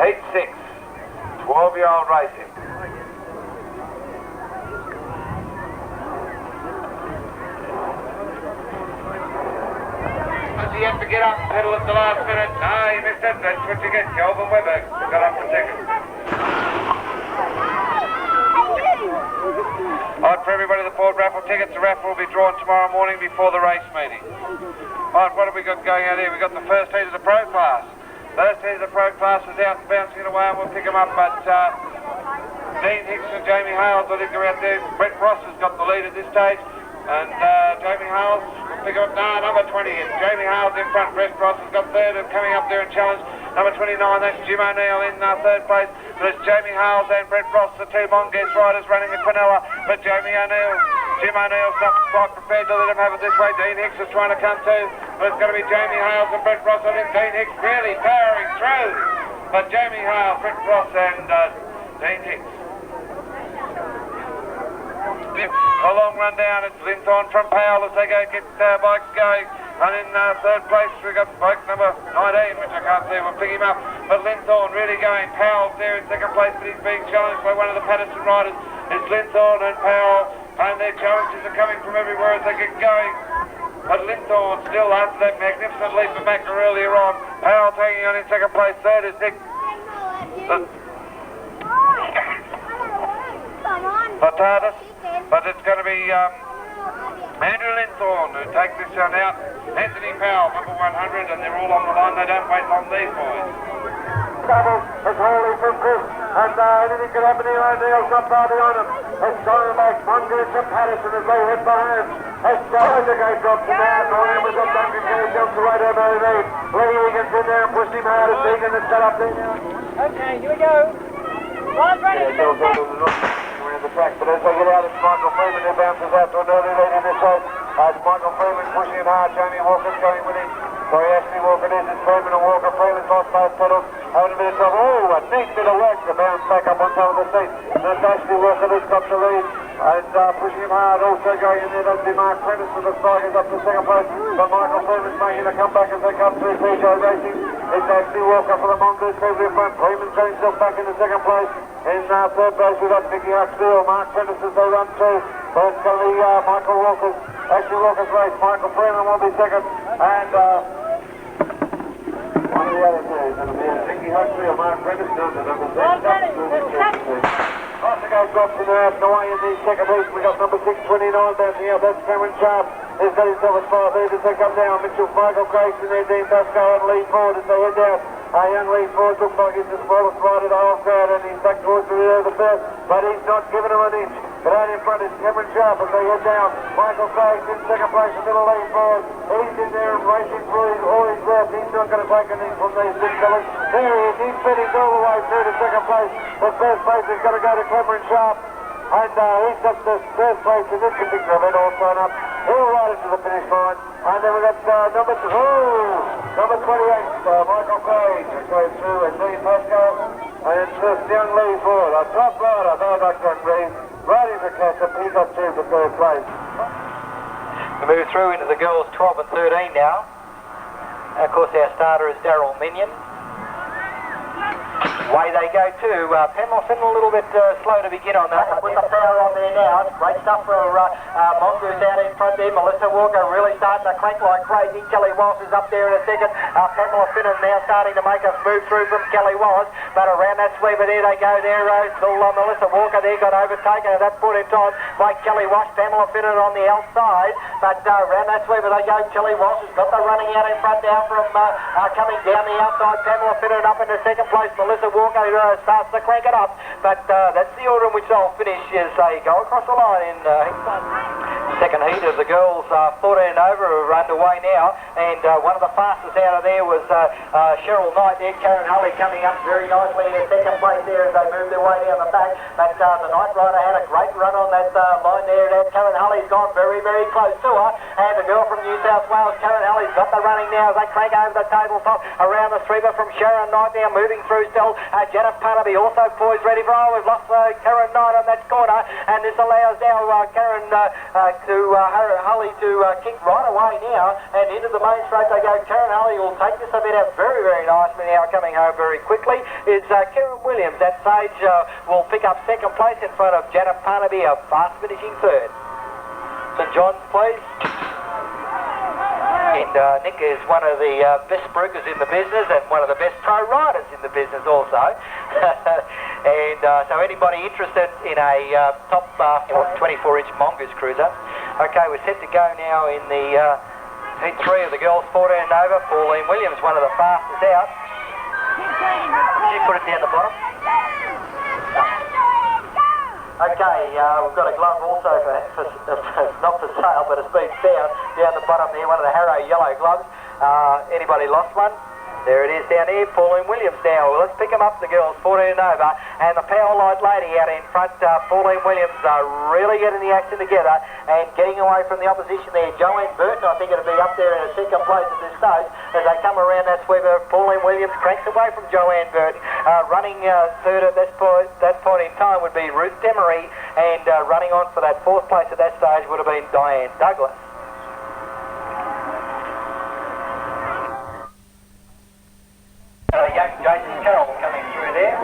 Heat 6. 12-year-old racing. He has to get up and pedal at the last minute. No, he missed it. That's what you get. Kelvin Webber got up for second. Alright, for everybody that bought raffle tickets, the raffle will be drawn tomorrow morning before the race meeting. Alright, what have we got going out here? We've got the first heat of the pro class. First heat of the pro class is out and bouncing it away and we'll pick them up, but Dean Hicks and Jamie Hales, I think, are out there. Brett Ross has got the lead at this stage. And Jamie Hales will pick up, number 20 is Jamie Hales in front. Brett Ross has got third and coming up there and challenge. Number 29, that's Jim O'Neill in third place. But it's Jamie Hales and Brett Ross, the two Mongoose riders running in Quinella. But Jim O'Neill's not quite prepared to let him have it this way. Dean Hicks is trying to come too. But it's going to be Jamie Hales and Brett Ross. I think Dean Hicks really powering through. But Jamie Hales, Brett Ross and Dean Hicks. A long run down, it's Linthorne from Powell as they go get bikes going. And in third place we've got bike number 19, which I can't see, we'll pick him up. But Linthorne really going. Powell's there in second place, but he's being challenged by one of the Patterson riders. It's Linthorne and Powell, and their challenges are coming from everywhere as they get going. But Linthorne still after that magnificent leap of Macca earlier on. Powell taking on in second place, third is Nick. Potardis. But it's going to be Andrew Linthorne who takes this one out. Anthony Powell, number 100, and they're all on the line. They don't wait long, these boys. Double, it's Holy from Chris, and anything could happen here. O'Neill's not far behind him. It's going back, Mongoose and Patterson as they head behind. It's the gate drops him out. Nolan was up Duncan Kelly, jumps away to Mary Reid. Lee Egan's in there and pushed him out as Egan is set up there. Okay, here we go. Right, ready. Around the track, but as they get out, it's Michael Freeman who bounces out to an early lead in this race. It's Michael Freeman pushing it hard. Jamie Walker's going with him. Sorry, Ashley Walker it is. It's Freeman and Walker. Freeman's lost both pedals. Having a bit of trouble. Oh, a neat bit of work to bounce back up on top of the seat. That's Ashley Walker that's got the lead. And pushing him hard, also going in there, that'll be Mark Prentice with the Tigers up to second place. But Michael Freeman's making a comeback as they come through PJ Racing. It's actually Walker for the Mongoose over in front. Freeman's got himself back into second place. In third place we've got Mickey Huxfield. Mark Prentice as they run through. But it's going to be Michael Walker's race. Michael Freeman will be second. And one of the other two is going to be Mickey Huxfield. Mark Prentice down to number 6. Off the gate drops in there, away in the second heat. We got number 629 bouncing out. That's Cameron Sharp. He's got himself a spot there to take up now. Mitchell Michael Grace in there, Dean Pascoe and Lee Ford as they head down. Young Lee Ford looks like he's the smallest rider of the whole crowd and he's back towards the rear of the first, but he's not giving him an inch. But out in front is Cameron Sharp as they head down. Michael Grace in second place, a little Lee Ford. He's in there and racing for all his worth. He's not going to take an inch from these big fellas. There he is. He's fitting all the way through to second place. But first place is going to go to Cameron Sharp. And he's got the first place in this particular event all thrown up. He'll ride it to the finish line. And then we've got number 28, Michael Craig, who goes through, and Dean Pascoe. And it's this young Lee Ford, a top rider, very much young Lee, riding for Cassup. He got through to third place. We move through into the girls 12 and 13 now. And of course our starter is Daryl Minion. Away they go too. Pamela Finn a little bit slow to begin on that. With the power on there now. It's great stuff for Mongoose out in front there. Melissa Walker really starting to crank like crazy. Kelly Walsh is up there in a second. Pamela Finn is now starting to make a move through from Kelly Walsh. But around that sweeper there they go there. Still Melissa Walker there got overtaken at that point in time by Kelly Walsh. Pamela Finn on the outside. But around that sweeper they go. Kelly Walsh has got the running out in front now from coming down the outside. Pamela Finn up into second place. Melissa Walker starts to crank it up, but that's the order in which they'll finish as they go across the line in second heat of the girls 14 and over are underway now, and one of the fastest out of there was Cheryl Knight there. Karen Hulley coming up very nicely in second place there as they move their way down the back, but the Knight rider had a great run on that line there. Karen Hulley's gone very, very close to her, and the girl from New South Wales, Karen Hulley's got the running now as they crank over the tabletop around the sweeper from Sharon Knight now moving through still. Janet Parnaby also poised ready for we've lost Karen Knight on that corner, and this allows now Karen Hulley to kick right away now, and into the main straight they go. Karen Hulley will take this a bit out very, very nicely now, coming home very quickly is Karen Williams. That stage will pick up second place in front of Janet Parnaby, a fast finishing third. St John's, please. And Nick is one of the best brokers in the business and one of the best pro riders in the business also. And so anybody interested in a top 24-inch Mongoose cruiser. Okay, we're set to go now in the heat 3 of the girls 14 and over. Pauline Williams, one of the fastest out. Did you put it down the bottom? Okay, we've got a glove also for not for sale, but it's been found down the bottom there, one of the Harrow yellow gloves. Anybody lost one? There it is down here, Pauline Williams now. Well, let's pick them up, the girls, 14 and over. And the Power Light lady out in front, Pauline Williams, really getting the action together and getting away from the opposition there. Joanne Burton, I think it'll be up there in a second place at this stage as they come around that sweeper. Pauline Williams cranks away from Joanne Burton. Running third at that point in time would be Ruth Demery, and running on for that fourth place at that stage would have been Diane Douglas. Young Jason Carroll coming through there.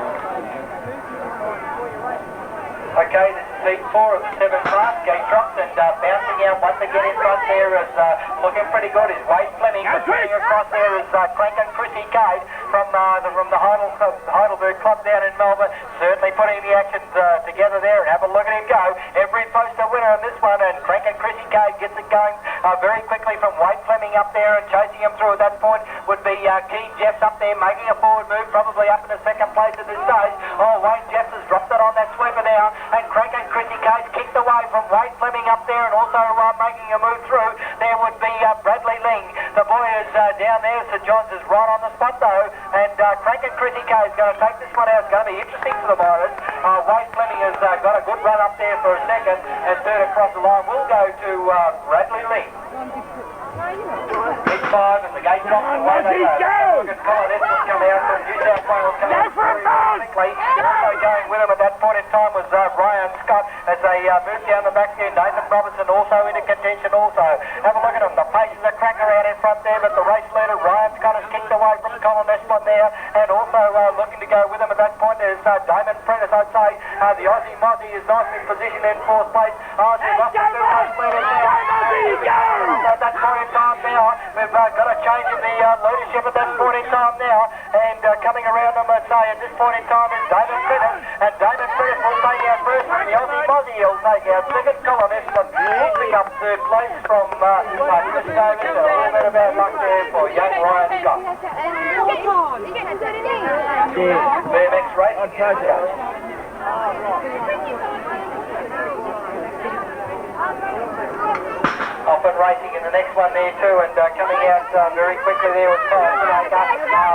Okay, this is heat 4 of the 7 class. Gate drops and bouncing out once again in front there is looking pretty good. Is Wade Fleming. Coming across there is Crank and Chrissy Cade from the Heidelberg Club down in Melbourne. Certainly putting the action together there, and have a look at him go. Every poster winner on this one, and Crank and Chrissy Cade gets it going very quickly from Wade Fleming up there, and chasing him through at that point would be Keane Jeffs up there making a forward move, probably up in the second place at this stage. Oh, Wayne Jeffs has dropped it on that sweeper now, and Crank and Chrissy Cade kicked away from Wade Fleming up there, and also making a move through there would be Bradley Ling. The boy is down there. St John's is right on the spot though, and Crank and Chrissy Cade is going to take this one out. It's going to be interesting for the riders. Wade Fleming has got a good run up there for a second, and third across the line will go to Bradley Ling. Big 5 and the gate drops and away they go. Look at Colin Estes come out from New South Wales coming out very quickly. Also going with him at that point in time was Ryan Scott as they moved down the back there. Nathan Robertson also into contention also. Have a look at him. The pace is a cracker out in front there, but the race leader Ryan Scott has kicked away from Colin Estes there, and also looking to go with him at that point is Damon Prentice, I'd say. The Aussie Mozzie is nicely positioned in fourth place. She's off the third race leader now. At that point in time now, we've got a change in the leadership at that point in time now, and coming around them, I'd say, at this point in time is Damon Prentice, and Damon Prentice will take out first, and the Aussie Mozzie will take out second. Colin Estes will pick up third place from Chris Davis. A little bit of bad luck there for young Ryan Scott. BMX racing. Off and racing in the next one there too, and coming out very quickly there was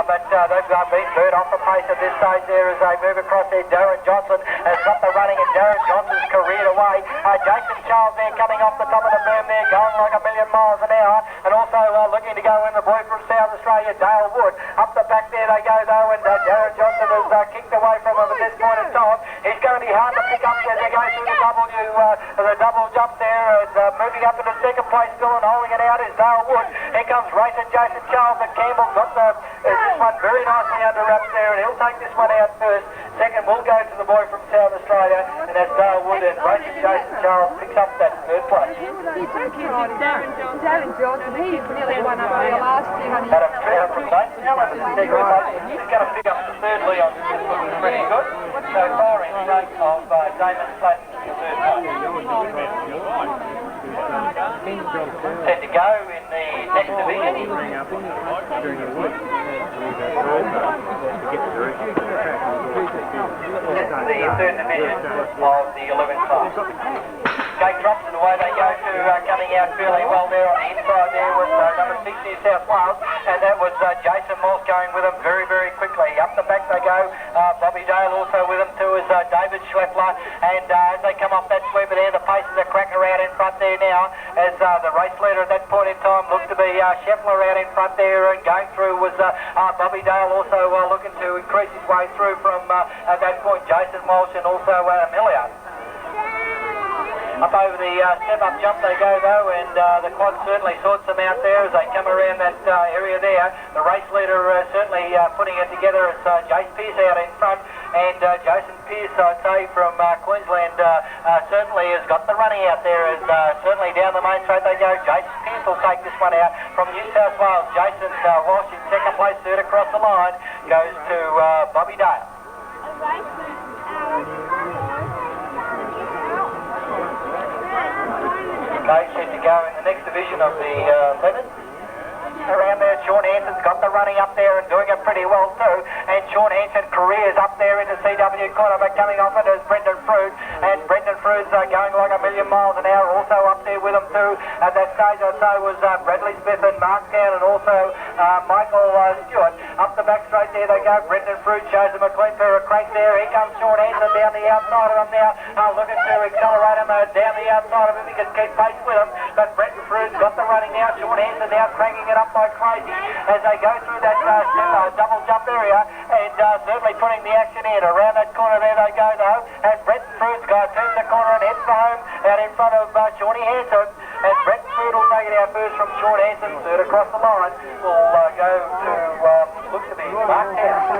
but they've been burned off the pace at this stage there as they move across there. Darren Johnson has got the running, and Darren Johnson's careered away. Jason Charles there coming off the top of the berm there, going like a million miles an hour, and also looking to go in the boy from South Australia, Dale Wood. Up the back there they go though, and Darren Johnson has kicked away from him at this point in time. He's going to be hard to pick up as they go through the double jump there. Moving up into second place still and holding it out is Dale Wood. Here comes racing Jason Charles, and Campbell got this one very nicely under wraps there, and he'll take this one out first. Second will go to the boy from South Australia, and that's Dale Wood, and racing Jason Charles picks up that third place. Darren Johnson, he nearly won up there last year. Adam Trevor from Nathan Allen in the second place. He's going to pick up the third Leon. This looking pretty good. So far in front of Damon Platt in the third place. Set to go in the next division. The third division of the 11th class. Gate drops and away they go to coming out fairly well there on the inside there was number 6 New South Wales, and that was Jason Morse going with them very, very quickly. Up the back they go. Bobby Dale also with them too is David Schweffler, and as they come off that sweeper there, the pace is a cracker out in front there now, as the race leader at that point in time looked to be Scheffler out in front there, and going through was Bobby Dale also looking to increase his way through from at that point Jason Walsh and also Hilliard. Up over the step-up jump they go though, and the quad certainly sorts them out there as they come around that area there. The race leader certainly putting it together. It's Jace Pearce out in front, and Jason Pearce, I'd say, from Queensland certainly has got the running out there, as certainly down the main straight they go. Jason Pearce will take this one out from New South Wales. Jason Walsh in second place, third across the line, goes to Bobby Dale. Okay, set to go in the next division of the 11th. Around there, Sean Hanson's got the running up there and doing it pretty well too. And Sean Hanson careers up there into CW corner, but coming off it is Brendan Fruit. And Brendan Fruit's going like a million miles an hour. Also up there with him too at that stage, I'd say, was Bradley Smith and Mark Town, and also Michael Stewart. Up the back straight there they go. Brendan Fruit shows him a clean pair of cranks there. Here comes Sean Hanson down the outside of him now. Looking to accelerate him down the outside of him. He can keep pace with him. But Brendan Fruit's got the running now. Sean Hanson now cranking it up like crazy as they go through that double jump area, and certainly putting the action in. Around that corner there they go though, and Brendan Fruit's got turns the corner and heads for home out in front of Shawnee Hanson, and Brendan Fruit will take it out first from Sean Hanson. Third across the line will go to look to be Mark Town.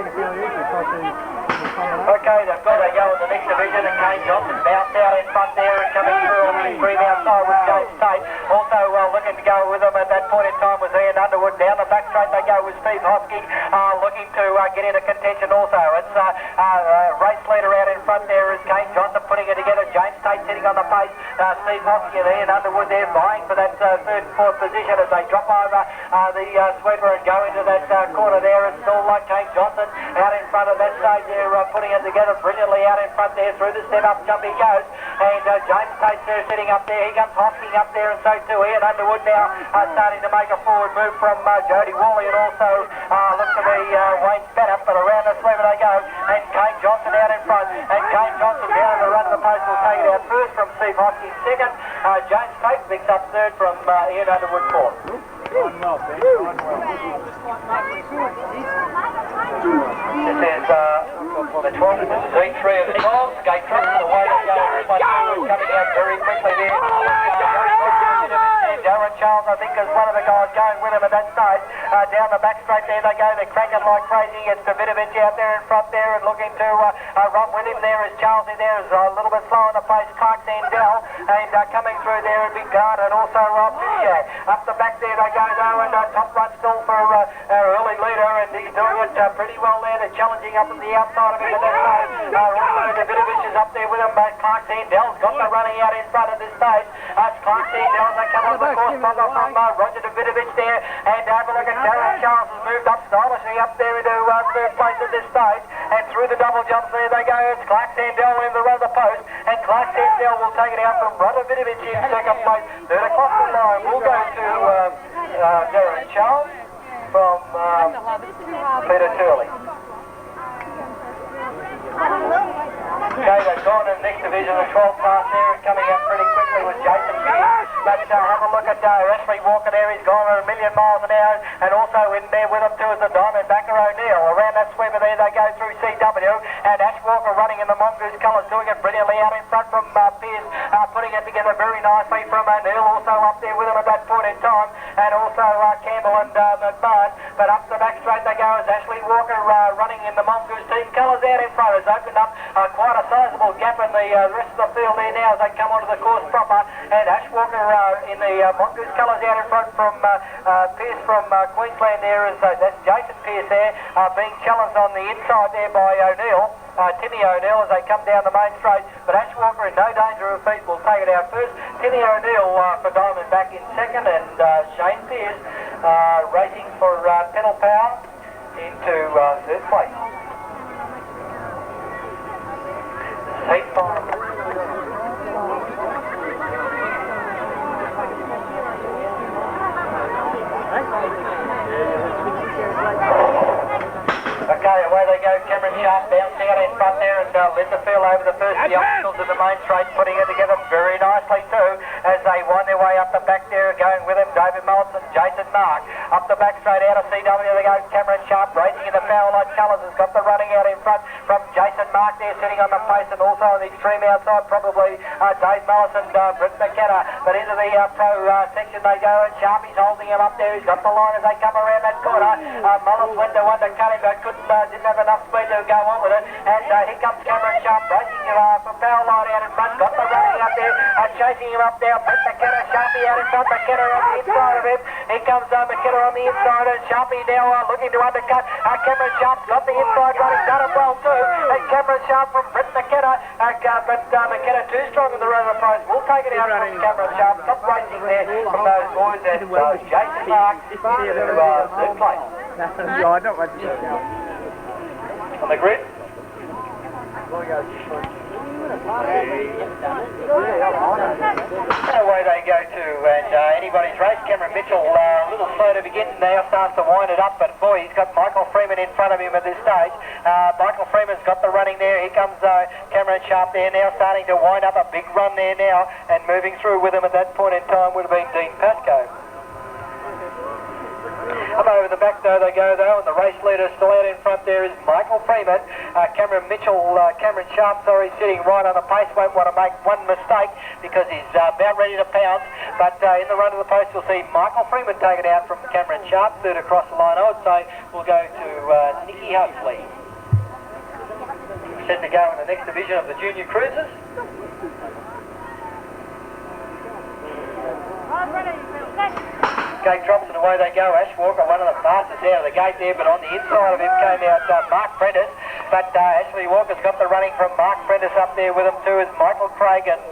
Okay, they've got to go in the next division, and Kane Johnson bounced out in front there and coming through on the green outside with James Tate. Also looking to go with them at that point in time was Ian Underwood. Down the back straight they go with Steve Hosking, looking to get into contention also. It's race leader out in front there is Kane Johnson putting it together. James Tate sitting on the pace. Steve Hosking and Ian Underwood there vying for that third and fourth position as they drop over the sweeper and go into that corner there. It's still like Kane Johnson out in front of that stage there, putting it together brilliantly out in front there. Through the step-up jump he goes, and James Tate's there sitting up there. He comes Hosking up there, and so too Ian Underwood now starting to make a forward move from Jody Woolley, and also looks to be Wayne Spanner, but around the sweeper they go, and Kane Johnson out in front, and Kane Johnson down the run of the post will take it out first from Steve Hosky second. James Tate picks up third from Ian Underwood fourth. This is the 12th. This is E3 of the 12. Gate drops and away they go. This one coming out very quickly there. Darren Charles, I think, is one of the guys going with him at that stage. Down the back straight there they go. They're cranking like crazy. It's Davidovich out there in front there and looking to run with him. There is Charles in there. Is a little bit slow on the pace. Clark Sandell and coming through there would be Guard and also Rob. Up the back there they go though, and top run still for our early leader, and he's doing it pretty well there. They're challenging up on the outside of him at that stage. Also Davidovich is up there with him, but Clark Sandell's got the running out in front at this stage. Clark Sandell, they come on the course proper from Roger Davidovich there, and have a look at Darren Charles has moved up stylishly up there into third place at this stage, and through the double jumps there they go. It's Clark Sandell in the run of the post, and Clark Sandell will take it out from Roger Davidovich in second place. Third across the line will go to Darren Charles from Peter Turley. Okay, they've gone in the next division, the 12th class there, and coming out pretty quickly with Jason Pierce. But have a look at Ashley Walker there. He's gone at 1,000,000 miles an hour, and also in there with him too is the Diamondbacker O'Neill. Around that sweeper there they go through CW, and Ash Walker running in the mongoose colours, doing it brilliantly out in front from Pierce, putting it together very nicely from O'Neill, also up there with him at that point in time, and also Campbell and McMahon. But up the back straight they go as Ashley Walker running in the mongoose team colours out in front. Has opened up quite a sizable gap in the rest of the field there now as they come onto the course proper, and Ash Walker in the mongoose colours out in front from Pierce from Queensland there is that's Jason Pierce there being challenged on the inside there by O'Neill. Timmy O'Neill as they come down the main straight, but Ash Walker in no danger of feet will take it out first. Timmy O'Neill for Diamond back in second, and Shane Pierce racing for pedal power into third place. Heat 5. Okay, away they go. Cameron Sharp bouncing out in front there and led the field over the first of the obstacles of the main straight, putting it together very nicely too as they wind their way up the back there, going with him David Mullins and Jason Mark. Up the back straight out of CW they go. Cameron Sharp racing in the power light colours has got the running out in front from Jason Mark there sitting on the pace, and also on the extreme outside probably Dave Mullis and Britt McKenna. But into the pro section they go, and Sharpie's holding him up there. He's got the line as they come around that corner. Mullis went to undercut him but didn't have enough speed to go on with it, and here comes Cameron Sharp racing from power line out in front, got the running up there, chasing him up there. Britt McKenna, Sharpie out in front, McKenna on the inside of him. Here comes McKenna on the inside, and Sharpie now looking to undercut. Cameron Sharp's got the inside running, done it well too, and Cameron Sharp from Britt McKenna, but McKenna too strong in the run of the prize. We'll take it out from Cameron Sharp. Stop racing there from those boys, and Jason Mark to third place. No, I don't want to. On the grid. Away they go to, and anybody's race. Cameron Mitchell a little slow to begin, now starts to wind it up, but boy, he's got Michael Freeman in front of him at this stage. Michael Freeman's got the running there. Here comes Cameron Sharp there now, starting to wind up a big run there now, and moving through with him at that point in time would have been Dean Pascoe. Up over the back though they go though, and the race leader still out in front there is Michael Freeman. Cameron Sharp, sitting right on the pace, won't want to make one mistake because he's about ready to pounce. But in the run of the post you'll see Michael Freeman take it out from Cameron Sharp. Third across the line I would say will go to Nicky Huxley. Set to go in the next division of the junior cruisers. Gate drops and away they go. Ash Walker, one of the fastest out of the gate there, but on the inside of him came out Mark Prentice. But Ashley Walker's got the running from Mark Prentice up there with him too, as Michael Craig and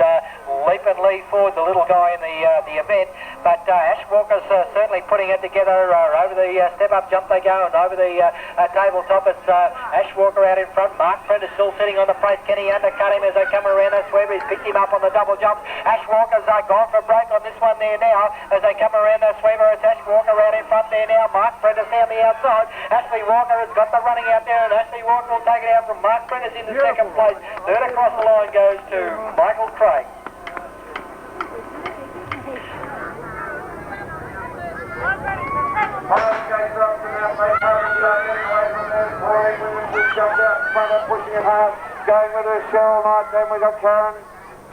Leap and Lee Ford, the little guy in the event. But Ash Walker's certainly putting it together. Over the step-up jump they go, and over the tabletop it's Ash Walker out in front. Mark Prentice still sitting on the place. Can he undercut him as they come around that sweeper? He's picked him up on the double jump. Ash Walker's gone for a break on this one there now as they come around that sweeper. It's Ash Walker out in front there now. Mark Prentice down the outside. Ashley Walker has got the running out there, and Ashley Walker will take it out from Mark Prentice into second place. Third across the line goes to Michael Craig. hard. Going with her Cheryl Knight. Then we got Karen,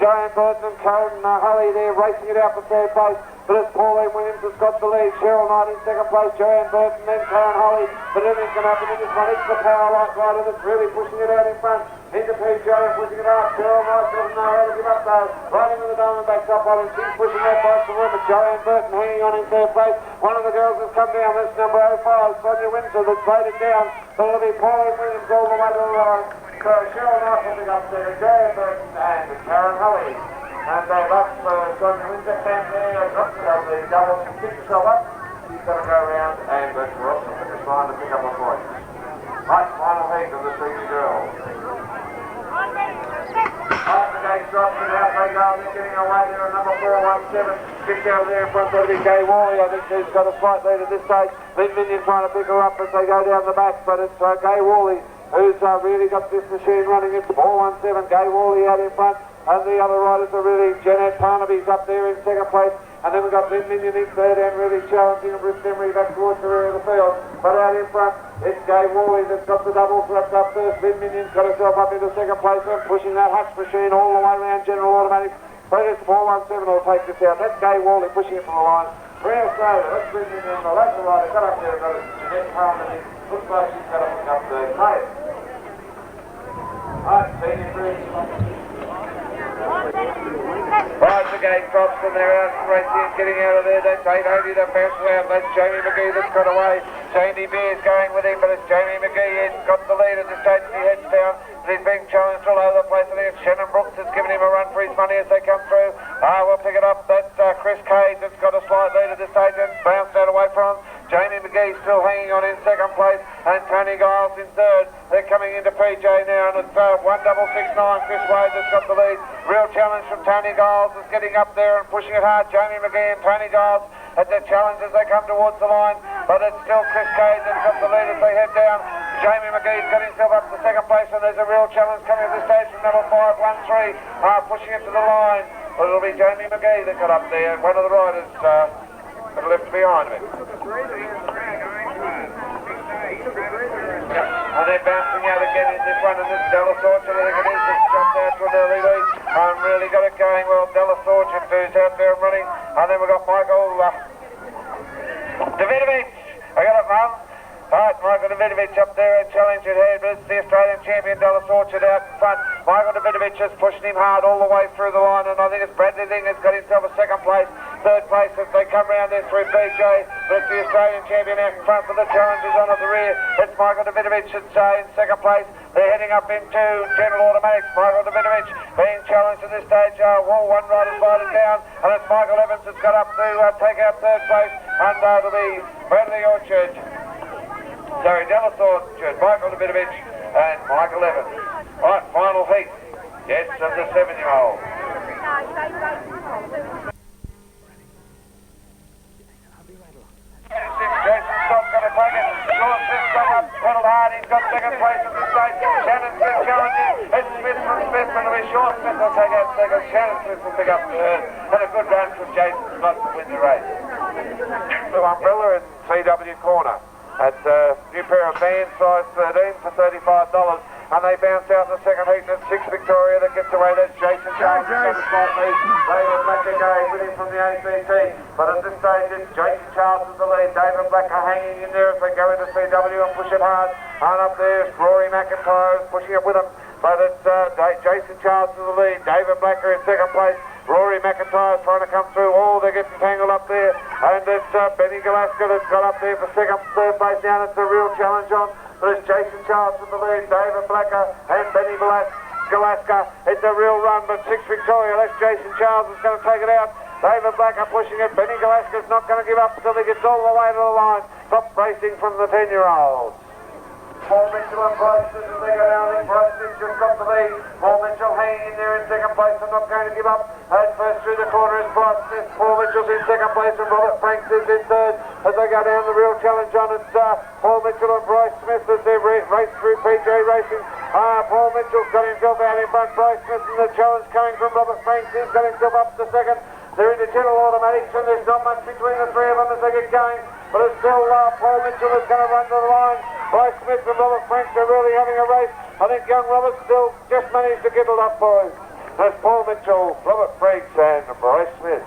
Joanne Burton and Karen Hulley there racing it out for third place. But it's Pauline Williams that's got the lead. Cheryl Knight in second place, Joanne Burton, then Karen Hulley. But anything can happen in this one. It's the Power Light rider that's really pushing it out in front. Into PJ and pushing it out. Cheryl Knight doesn't know how to give up though. Riding with the Diamondbacks up on him. She's pushing that bike forward, but Joanne Burton hanging on in third place. One of the girls has come down. That's number 05, Sonia Windsor, that's laid it down. So it'll be Pauline Williams all the way to the line. So Cheryl Knight will be up there. Joanne Burton and Karen Hulley. And they've up Sonia Windsor down there. Drops it over the double. Picks herself up. She's going to go around and we're off the finish line to pick up a point. Right, final heat of the senior girls. After the gate drops it out, they go, they're getting away there at number 417. Kicked out there in front of the Gay Wally. I think she's got a slight lead at this stage. Lynn Minion trying to pick her up as they go down the back, but it's Gay Wally who's really got this machine running. It's 417, Gay Wally out in front. And the other riders are really, Jeanette Parnaby's up there in second place. And then we've got Lynn Minion in third and really challenging Bruce Emery back towards the rear of the field. But out in front, it's Gay Wally that's got the double wrapped up first. Lynn Minion's got herself up into second place and pushing that Hutch machine all the way around General Automatics. But it's 417 will take this out. That's Gay Wally pushing it from the line. Free Australia, that's Lynn Minion, the local rider, got up there and got it. Jeanette Parnaby, looks like she's got to pick up the plate. Alright, senior three. Right, the gate drops and they're out and racing, getting out of there. That's 880 that bounces out. That's Jamie McGee that's got away. Sandy Beer's going with him, but it's Jamie McGee. He's got the lead at this stage as he heads down. But he's being challenged all over the place. I think it's Shannon Brooks that's giving him a run for his money as they come through. We'll pick it up. That's Chris Cade that's got a slight lead at this stage and bounced out away from him. Jamie McGee still hanging on in second place and Tony Giles in third. They're coming into PJ now and it's 1669. Chris Wade has got the lead. Real challenge from Tony Giles is getting up there and pushing it hard. Jamie McGee and Tony Giles at the challenge as they come towards the line, but it's still Chris Cade that's got the lead as they head down. Jamie McGee's got himself up to second place and there's a real challenge coming at this stage from number 513 pushing it to the line. But it'll be Jamie McGee that got up there. One of the riders left behind him. And they're bouncing out again in this one, and this Della Sorchett, I think it is, just jumped out to an early lead. Really got it going well. Della Sorchett who's out there and running. And then we've got Michael Davidovich. I got it, Mum. Alright, Michael Davidovich up there and challenge it here, but it's the Australian champion Della Sorchett out in front. Michael Davidovich is pushing him hard all the way through the line, and I think it's Bradley Ding has got himself a second place, third place as they come round there through PJ, but it's the Australian champion out in front for the challengers on at the rear. It's Michael Davidovich that's in second place. They're heading up into General Automatics. Michael Davidovich being challenged at this stage. Wall one rider's lighted down, and it's Michael Evans that's got up to take out third place, and it'll be Bradley Orchard. Sorry, Della Sorchett, Michael Davidovich and Michael Evans. Right, final heat. Yes, of the 7-year-old. Jason's not going to take it. Sean Smith's come up, pedalled hard. He's got second place at this stage. Shannon Smith challenging. It's Smith from Smith, and it'll be Sean Smith will take out second. Shannon Smith will pick up third. And a good run from Jason Scott to win the race. The umbrella in CW corner. That's a new pair of Vans size 13 for $35, and they bounce out in the second heat. That's 6 Victoria that gets away. That's Jason Charles who's got a slight lead. David Blacker going with him from the ACT, but at this stage it's Jason Charles is the lead. David Blacker hanging in there as they go into CW and push it hard. And up there is Rory McIntyre pushing it with them, but it's Jason Charles is the lead. David Blacker in second place. Rory McIntyre trying to come through. Oh, they're getting tangled up there. And it's Benny Galaska that's got up there for third place now. It's a real challenge on. But it's Jason Charles in the lead, David Blacker and Benny Galaska. It's a real run, but 6 Victoria. That's Jason Charles is going to take it out. David Blacker pushing it. Benny Galaska's not going to give up until he gets all the way to the line. Top racing from the 10-year-olds. Paul Mitchell and Bryce as they go down. I think Bryce Mitchell's got the lead. Paul Mitchell hanging in there in second place and not going to give up. And first through the corner is Bryce Smith. Paul Mitchell's in second place and Robert Franks is in third. As they go down the real challenge on, it's Paul Mitchell and Bryce Smith as they race through PJ Racing. Paul Mitchell's got himself out in front. Bryce Smith and the challenge coming from Robert Franks. He's got himself up to second. They're into General Automatics and there's not much between the three of them as they get going. But it's still Paul Mitchell is going to run to the line. Bryce Smith and Robert Franks are really having a race. I think young Robert still just managed to get it up, boys. There's Paul Mitchell, Robert Briggs and Bryce Smith.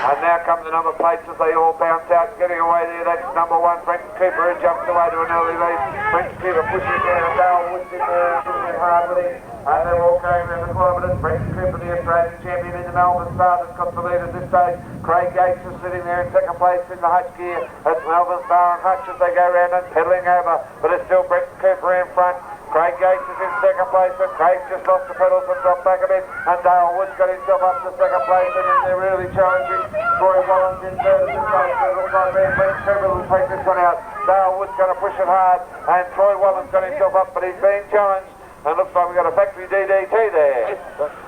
And now come the number plates as they all bounce out, getting away there. That's number 1, Brenton Cooper, who jumps away to an early lead. Brenton Cooper pushing down, Dale Woods in there, pushing it hard with him. And they're all going around the corner, but it's Brenton Cooper, the Australian champion in the Melbourne Star, that's got the lead at this stage. Craig Gates is sitting there in second place in the Hutch gear. That's Melbourne Star and Hutch as they go around and pedaling over, but it's still Brenton Cooper in front. Craig Gates is in second place, but Craig just lost the pedals and dropped back a bit. And Dale Woods got himself up to second place, and then they're really challenging. Troy Wallens in third at this stage, so it looks like Brenton Cooper will take this one out. Dale Woods going to push it hard, and Troy Wallens got himself up, but he's being challenged. And looks like we've got a factory DDT there.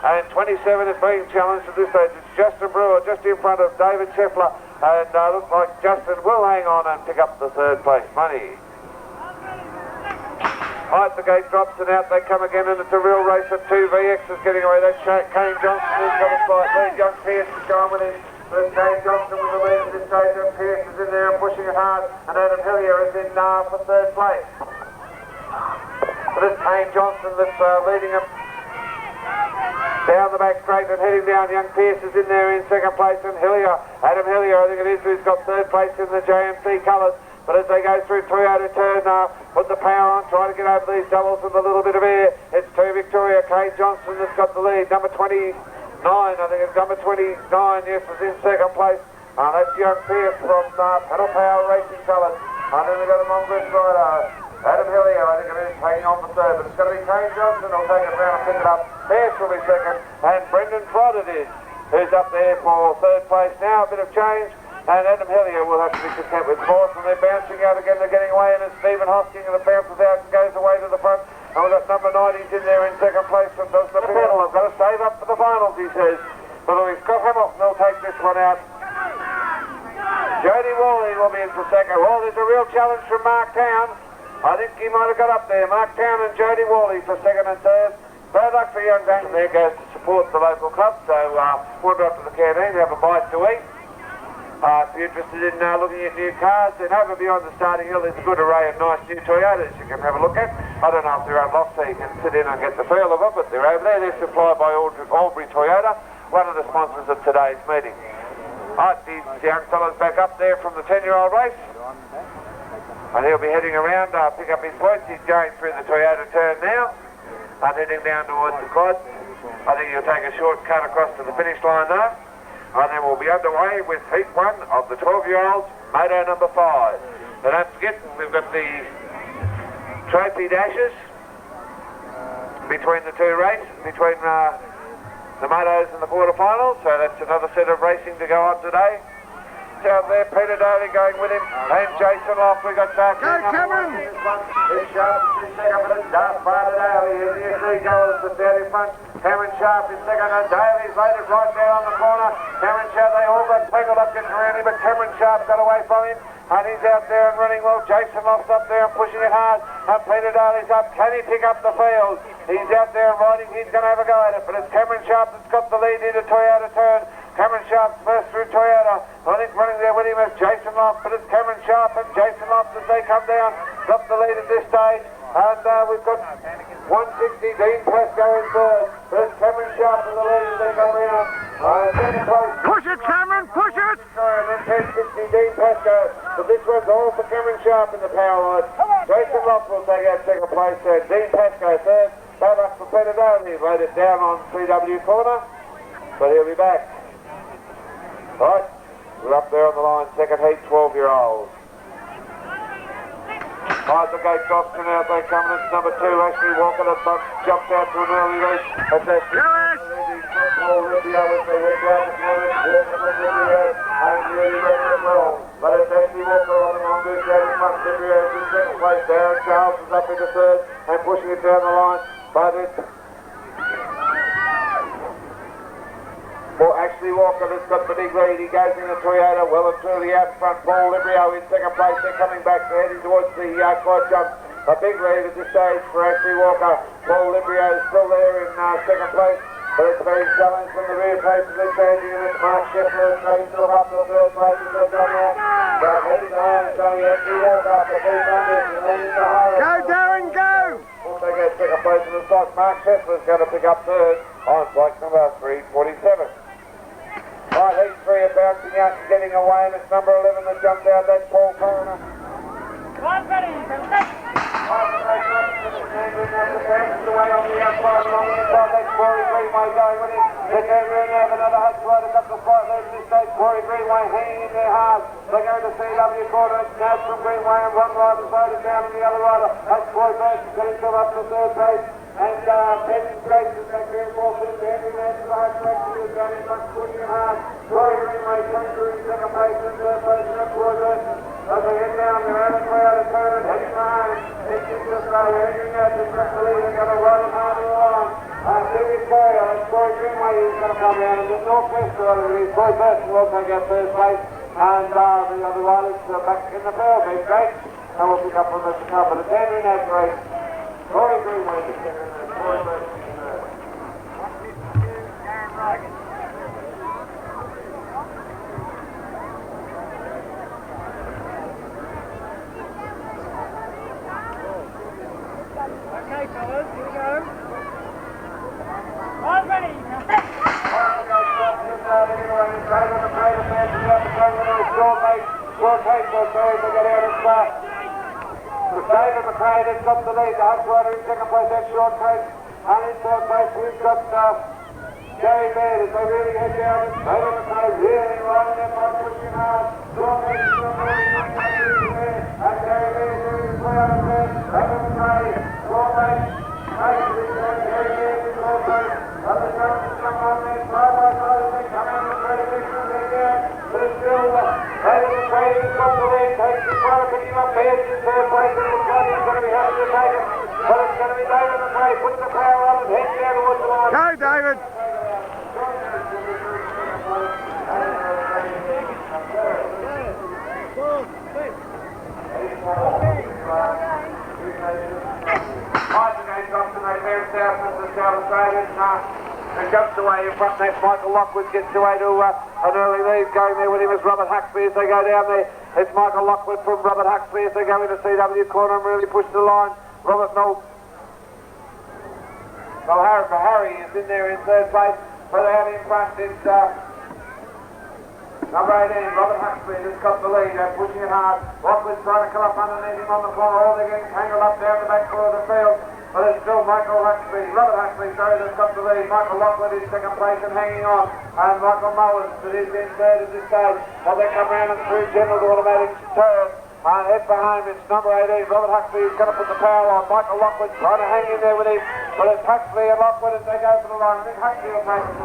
And 27 is being challenged at this stage. It's Justin Brewer just in front of David Scheffler. And looks like Justin will hang on and pick up the third place money. Right, the gate drops and out they come again, and it's a real race of 2 VXs getting away. That's Kane Johnson who's got a slight lead. Young Pearce is going with him. But Kane Johnson with the lead at this stage, and Pearce is in there and pushing it hard. And Adam Hillier is in for third place. But it's Kane Johnson that's leading him down the back straight and heading down. Young Pearce is in there in second place, and Hillier, Adam Hillier I think it is, who's got third place in the JMC colours. But as they go through Toyota turn, put the power on, try to get over these doubles with a little bit of air. It's 2 Victoria. Kane Johnson has got the lead. Number 29, I think it's number 29, yes, is in second place. That's Young Pearce from Pedal Power Racing colours. And then we've got a mongoose rider, Adam Hillier, I think it is, hanging on for third. But it's going to be Kane Johnson who'll take it round and pick it up. Pearce will be second. And Brendan Trott it is, who's up there for third place. Now a bit of change. And Adam Hillier will have to be content with fourth, and they're bouncing out again, they're getting away, and it's Stephen Hosking, and the bounces out and goes away to the front. And we've got number 90s in there in second place, and does the pedal. I've got to save up for the finals, he says. But we've got Hamilton, they'll take this one out. Jody Wally will be in for second. Well, there's a real challenge from Mark Town. I think he might have got up there. Mark Town and Jody Wally for second and third. Bad luck for young Dan. There goes to support the local club, so wander up to the canteen, have a bite to eat. If you're interested in looking at new cars, then over beyond the starting hill there's a good array of nice new Toyotas you can have a look at. I don't know if they're unlocked so you can sit in and get the feel of them, but they're over there. They're supplied by Albury Toyota, one of the sponsors of today's meeting. Right, these young fellas back up there from the 10-year-old race. And he'll be heading around, pick up his points. He's going through the Toyota turn now, and heading down towards the quad. I think he'll take a short cut across to the finish line though. And then we'll be underway with heat 1 of the 12-year-olds, moto number 5. And don't forget, we've got the trophy dashes between the two races, between the motos and the quarterfinals. So that's another set of racing to go on today. Out there, Peter Daly going with him, and Jason Loft. We got Dark. Go, Cameron! It's Sharp in second, but it's Dark Barter Daly. As you see, goes the third in front. Cameron Sharp in second, and Daly's laid it right down on the corner. Cameron Sharp, they all got tangled up getting around him, but Cameron Sharp got away from him, and he's out there and running well. Jason Loft's up there and pushing it hard, and Peter Daly's up. Can he pick up the field? He's out there and riding. He's going to have a go at it, but it's Cameron Sharp that's got the lead into Toyota turn. Cameron Sharp's first through Toyota. I think running there with him is Jason Loft, but it's Cameron Sharp and Jason Loft as they come down. Got the lead at this stage. And we've got 160, Dean Pascoe in third. But it's Cameron Sharp in the lead as they come round. Push it, Cameron, push it! And then 1060, Dean Pascoe. But this one's all for Cameron Sharp in the power ride. Jason Loft will take out second place there. Dean Pascoe third. Bad luck for Peter Daly. He's laid it down on 3W corner. But he'll be back. Right, we're up there on the line, second heat, 12-year-olds. Right, the gate drops and out they come, and it's number 2, Ashley Walker, that jumps out to an early lead. That's Ashley Paul Ribio as they head down the corner, Walker from Ribio, and really running it well. But it's Ashley Walker on the mongoose out in front, Ribio is in second place, Darren Charles is up into third, and pushing it down the line, but it's for Ashley Walker that's got the big lead. He goes in the Toyota well and truly out in front. Paul Librio in second place. They're coming back, they're heading towards the quad jump. A big lead at this stage for Ashley Walker. Paul Librio is still there in second place. But it's very challenged from the rear place of the changing and it's Mark Sheffler trying to look up to the third place as they've done there. They're heading behind, showing at the aircraft, the 200 and then the higher. Go, Darren, go! Once they get second place in the stock, Mark Sheffler's going to pick up third on bike number 347. Right, heat 3 are bouncing out and getting away, and it's number 11 that jumped out, that's Paul Coroner. One's ready. Away on the outside, along the inside, that's Corey Greenway going with him. They're going to have another hut slide, a couple of flight leaders this stage. Corey Greenway hanging in there hard. They're going to CW corner, it's Naz from Greenway and one rider sliding down on the other rider. That's Troy Burton, got himself up to the third place. And Ben Grace is back there, fourth and Andrew Nance to the high track, he was down in front, pushing it hard. Corey Greenway comes through in second place and third place, and that's Troy Burton. As they head down, they're out of the crowd and turn and heading behind. It's just heading out to the lead, they're going to ride it hard along. David Boyle, that's Troy Greenway, he's going to come down, and the northwest rider is Troy Burton will also get third place. And the other riders are back in the field, Ben Grace, and we'll pick up on the top of the Andrew Nance race. Corey Greenway is second, and Troy Burton is third. Okay, fellas, here we go. One's ready. David McRae has got the lead. The Hunt rider in second place, that's Short Coast. And in third place, we've got Gary Baird as they really head down. David McRae really riding their bike, pushing hard. Short Coast is not really there. And Gary Baird doing his way out of there. David McRae, Short Coast. Gary Baird is Short Coast. Other jumps come on there, side by side as they come out and try to fix them there. But it's still David McRae has got the lead. Takes his trying to pick him up. Baird in third place. It looks like he's going to be happy to take it. But it's going to be David McRae putting the power on and heading down towards the line. Go, David! And jumps away in front next. Michael Lockwood gets away to an early lead. Going there with him is Robert Huxley as they go down there. It's Michael Lockwood from Robert Huxley as they go into CW corner and really push the line. Robert Harry is in there in third place. But out in front is number 18, Robert Huxley has got the lead. They're pushing it hard. Lockwood's trying to come up underneath him on the floor. All they're getting tangled up down the back floor of the field. But it's still Robert Huxley, sorry, that's got the lead. Michael Lockwood in second place and hanging on. And Michael Mullins, that is in third at this stage. As they come round and through general automatic turn. And head behind, it's number 18, Robert Huxley, who's going to put the power on. Michael Lockwood trying to hang in there with him. But it's Huxley and Lockwood as they go for the line. I think Huxley will take it.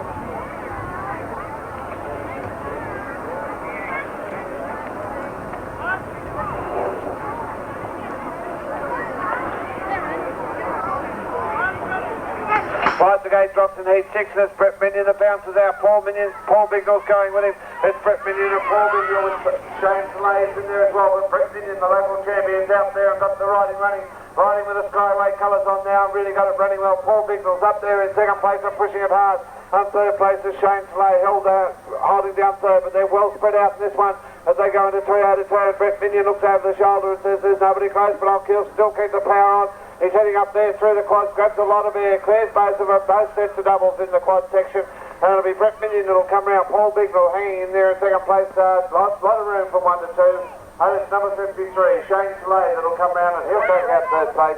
Right, the gate drops in heat 6, there's Brett Minion that bounces out. Paul Bignell's going with him. It's Brett Minion and Paul Bignell with Shane Slade's in there as well. But Brett Minion, the local champion, is out there and got the riding with the Skyway colours on now and really got it running well. Paul Bignell's up there in second place and pushing it hard. And third place is Shane Slade, holding down third, but they're well spread out in this one as they go into 3 out of turn. Brett Minion looks over the shoulder and says there's nobody close, but I'll still keep the power on. He's heading up there through the quads, grabs a lot of air, clears both sets of doubles in the quad section. And it'll be Brett Minion that'll come round. Paul Bignell hanging in there in second place. Lot of room from 1 to 2. And it's number 53, Shane Slade, that'll come round and he'll take out third place.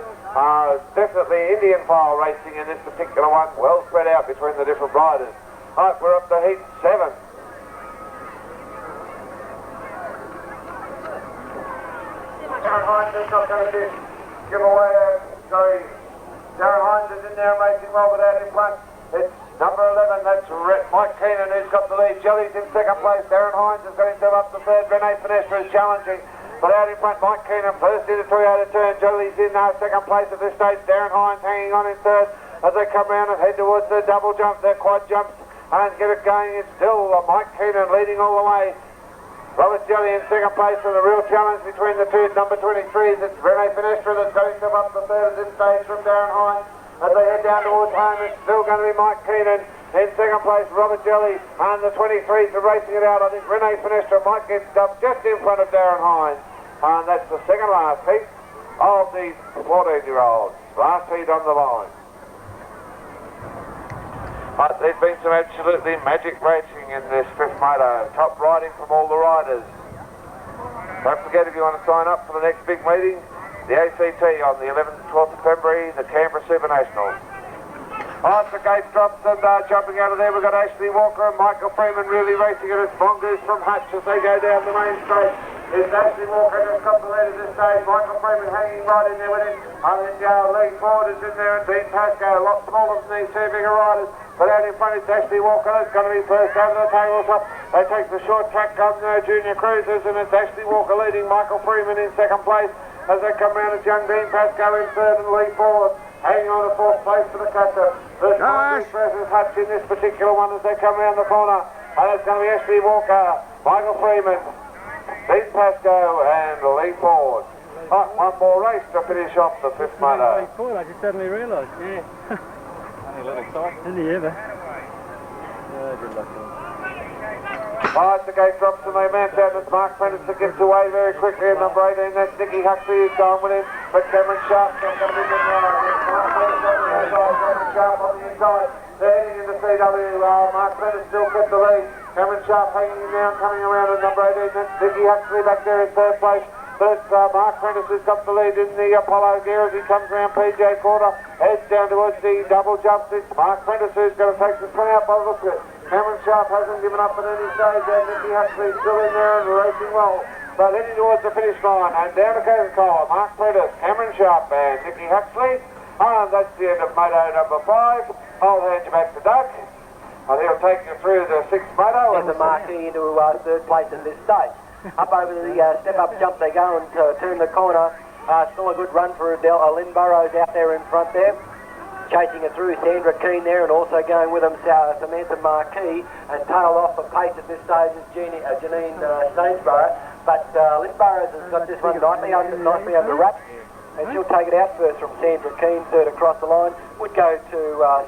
Definitely Indian file racing in this particular one. Well spread out between the different riders. Alright, we're up to heat 7. Darren Hines is not going to give away Darren Hines is in there racing well with out in front. It's number 11, that's Mike Keenan who's got the lead. Jelly's in second place. Darren Hines has got himself up to third. Rene Finestra is challenging. But out in front, Mike Keenan first into 3 out of turn. Jelly's in second place at this stage. Darren Hines hanging on in third as they come round and head towards the double jump, their quad jumps, and get it going. It's still Mike Keenan leading all the way. Robert Jelly in second place, and a real challenge between the two. Number 23, it's Rene Finestra that's got himself up to third at this stage from Darren Hines. As they head down towards home, it's still going to be Mike Keenan In second place, Robert Jelly, and the 23s are racing it out. I think Rene Finestra might get just in front of Darren Hines. And that's the second last heat of the 14-year-olds. Last heat on the line. There's been some absolutely magic racing in this fifth moto. Top riding from all the riders. Don't forget, if you want to sign up for the next big meeting, the ACT on the 11th and 12th of February, the Canberra Super Nationals. The gate drops and jumping out of there, we've got Ashley Walker and Michael Freeman really racing it. It's Mongoose from Hutch as they go down the main straight. It's Ashley Walker who's got the lead at this stage. Michael Freeman hanging right in there with him. And then Lee Ford is in there and Dean Pascoe, a lot smaller than these two bigger riders. But out in front it's Ashley Walker that's going to be first over the tabletop. They take the short track on Junior Cruisers, and it's Ashley Walker leading Michael Freeman in second place. As they come round, it's young Dean Pascoe in third and Lee Ford hanging on to fourth place for the catcher. There's Mongoose versus Hutch in this particular one as they come round the corner. And it's going to be Ashley Walker, Michael Freeman, Dean Pascoe and Lee Ford. One more race to finish off the fifth moto. I just suddenly realised. Yeah. Only a little tight. Didn't he ever? Yeah, good luck. As the gate drops and they mount out, it's Mark Prentice that gets away very quickly in number 18. That's Nicky Huxley who's going with him. But Cameron Sharp's not going to be good now. Mark Prentice on the inside, Cameron Sharp on the inside. They're heading into CW. Mark Prentice still got the lead. Cameron Sharp hanging him down, coming around at number 18. That's Nicky Huxley back there in third place. But Mark Prentice has got the lead in the Apollo gear as he comes around PJ Quarter. Heads down towards the double jump. It's Mark Prentice who's going to take the sprint out by the look of it. Cameron Sharp hasn't given up at any stage, and Nicky Huxley's still in there and racing well. So heading towards the finish line, and down to Coca-Cola, Mark Prentice, Cameron Sharp and Nicky Huxley. And that's the end of moto number 5. I'll hand you back to Doug, and he'll take you through the 6th moto. And the marquee into third place at this stage. Up over the step-up jump they go and turn the corner. Still a good run for Lynn Burrows out there in front there. Chasing it through Sandra Keane there, and also going with them Samantha Marquis, and tailed off the pace at this stage is Janine Stainsborough. But Lynn Burrows has got this one nicely under wraps, and she'll take it out first from Sandra Keane. Third across the line would go to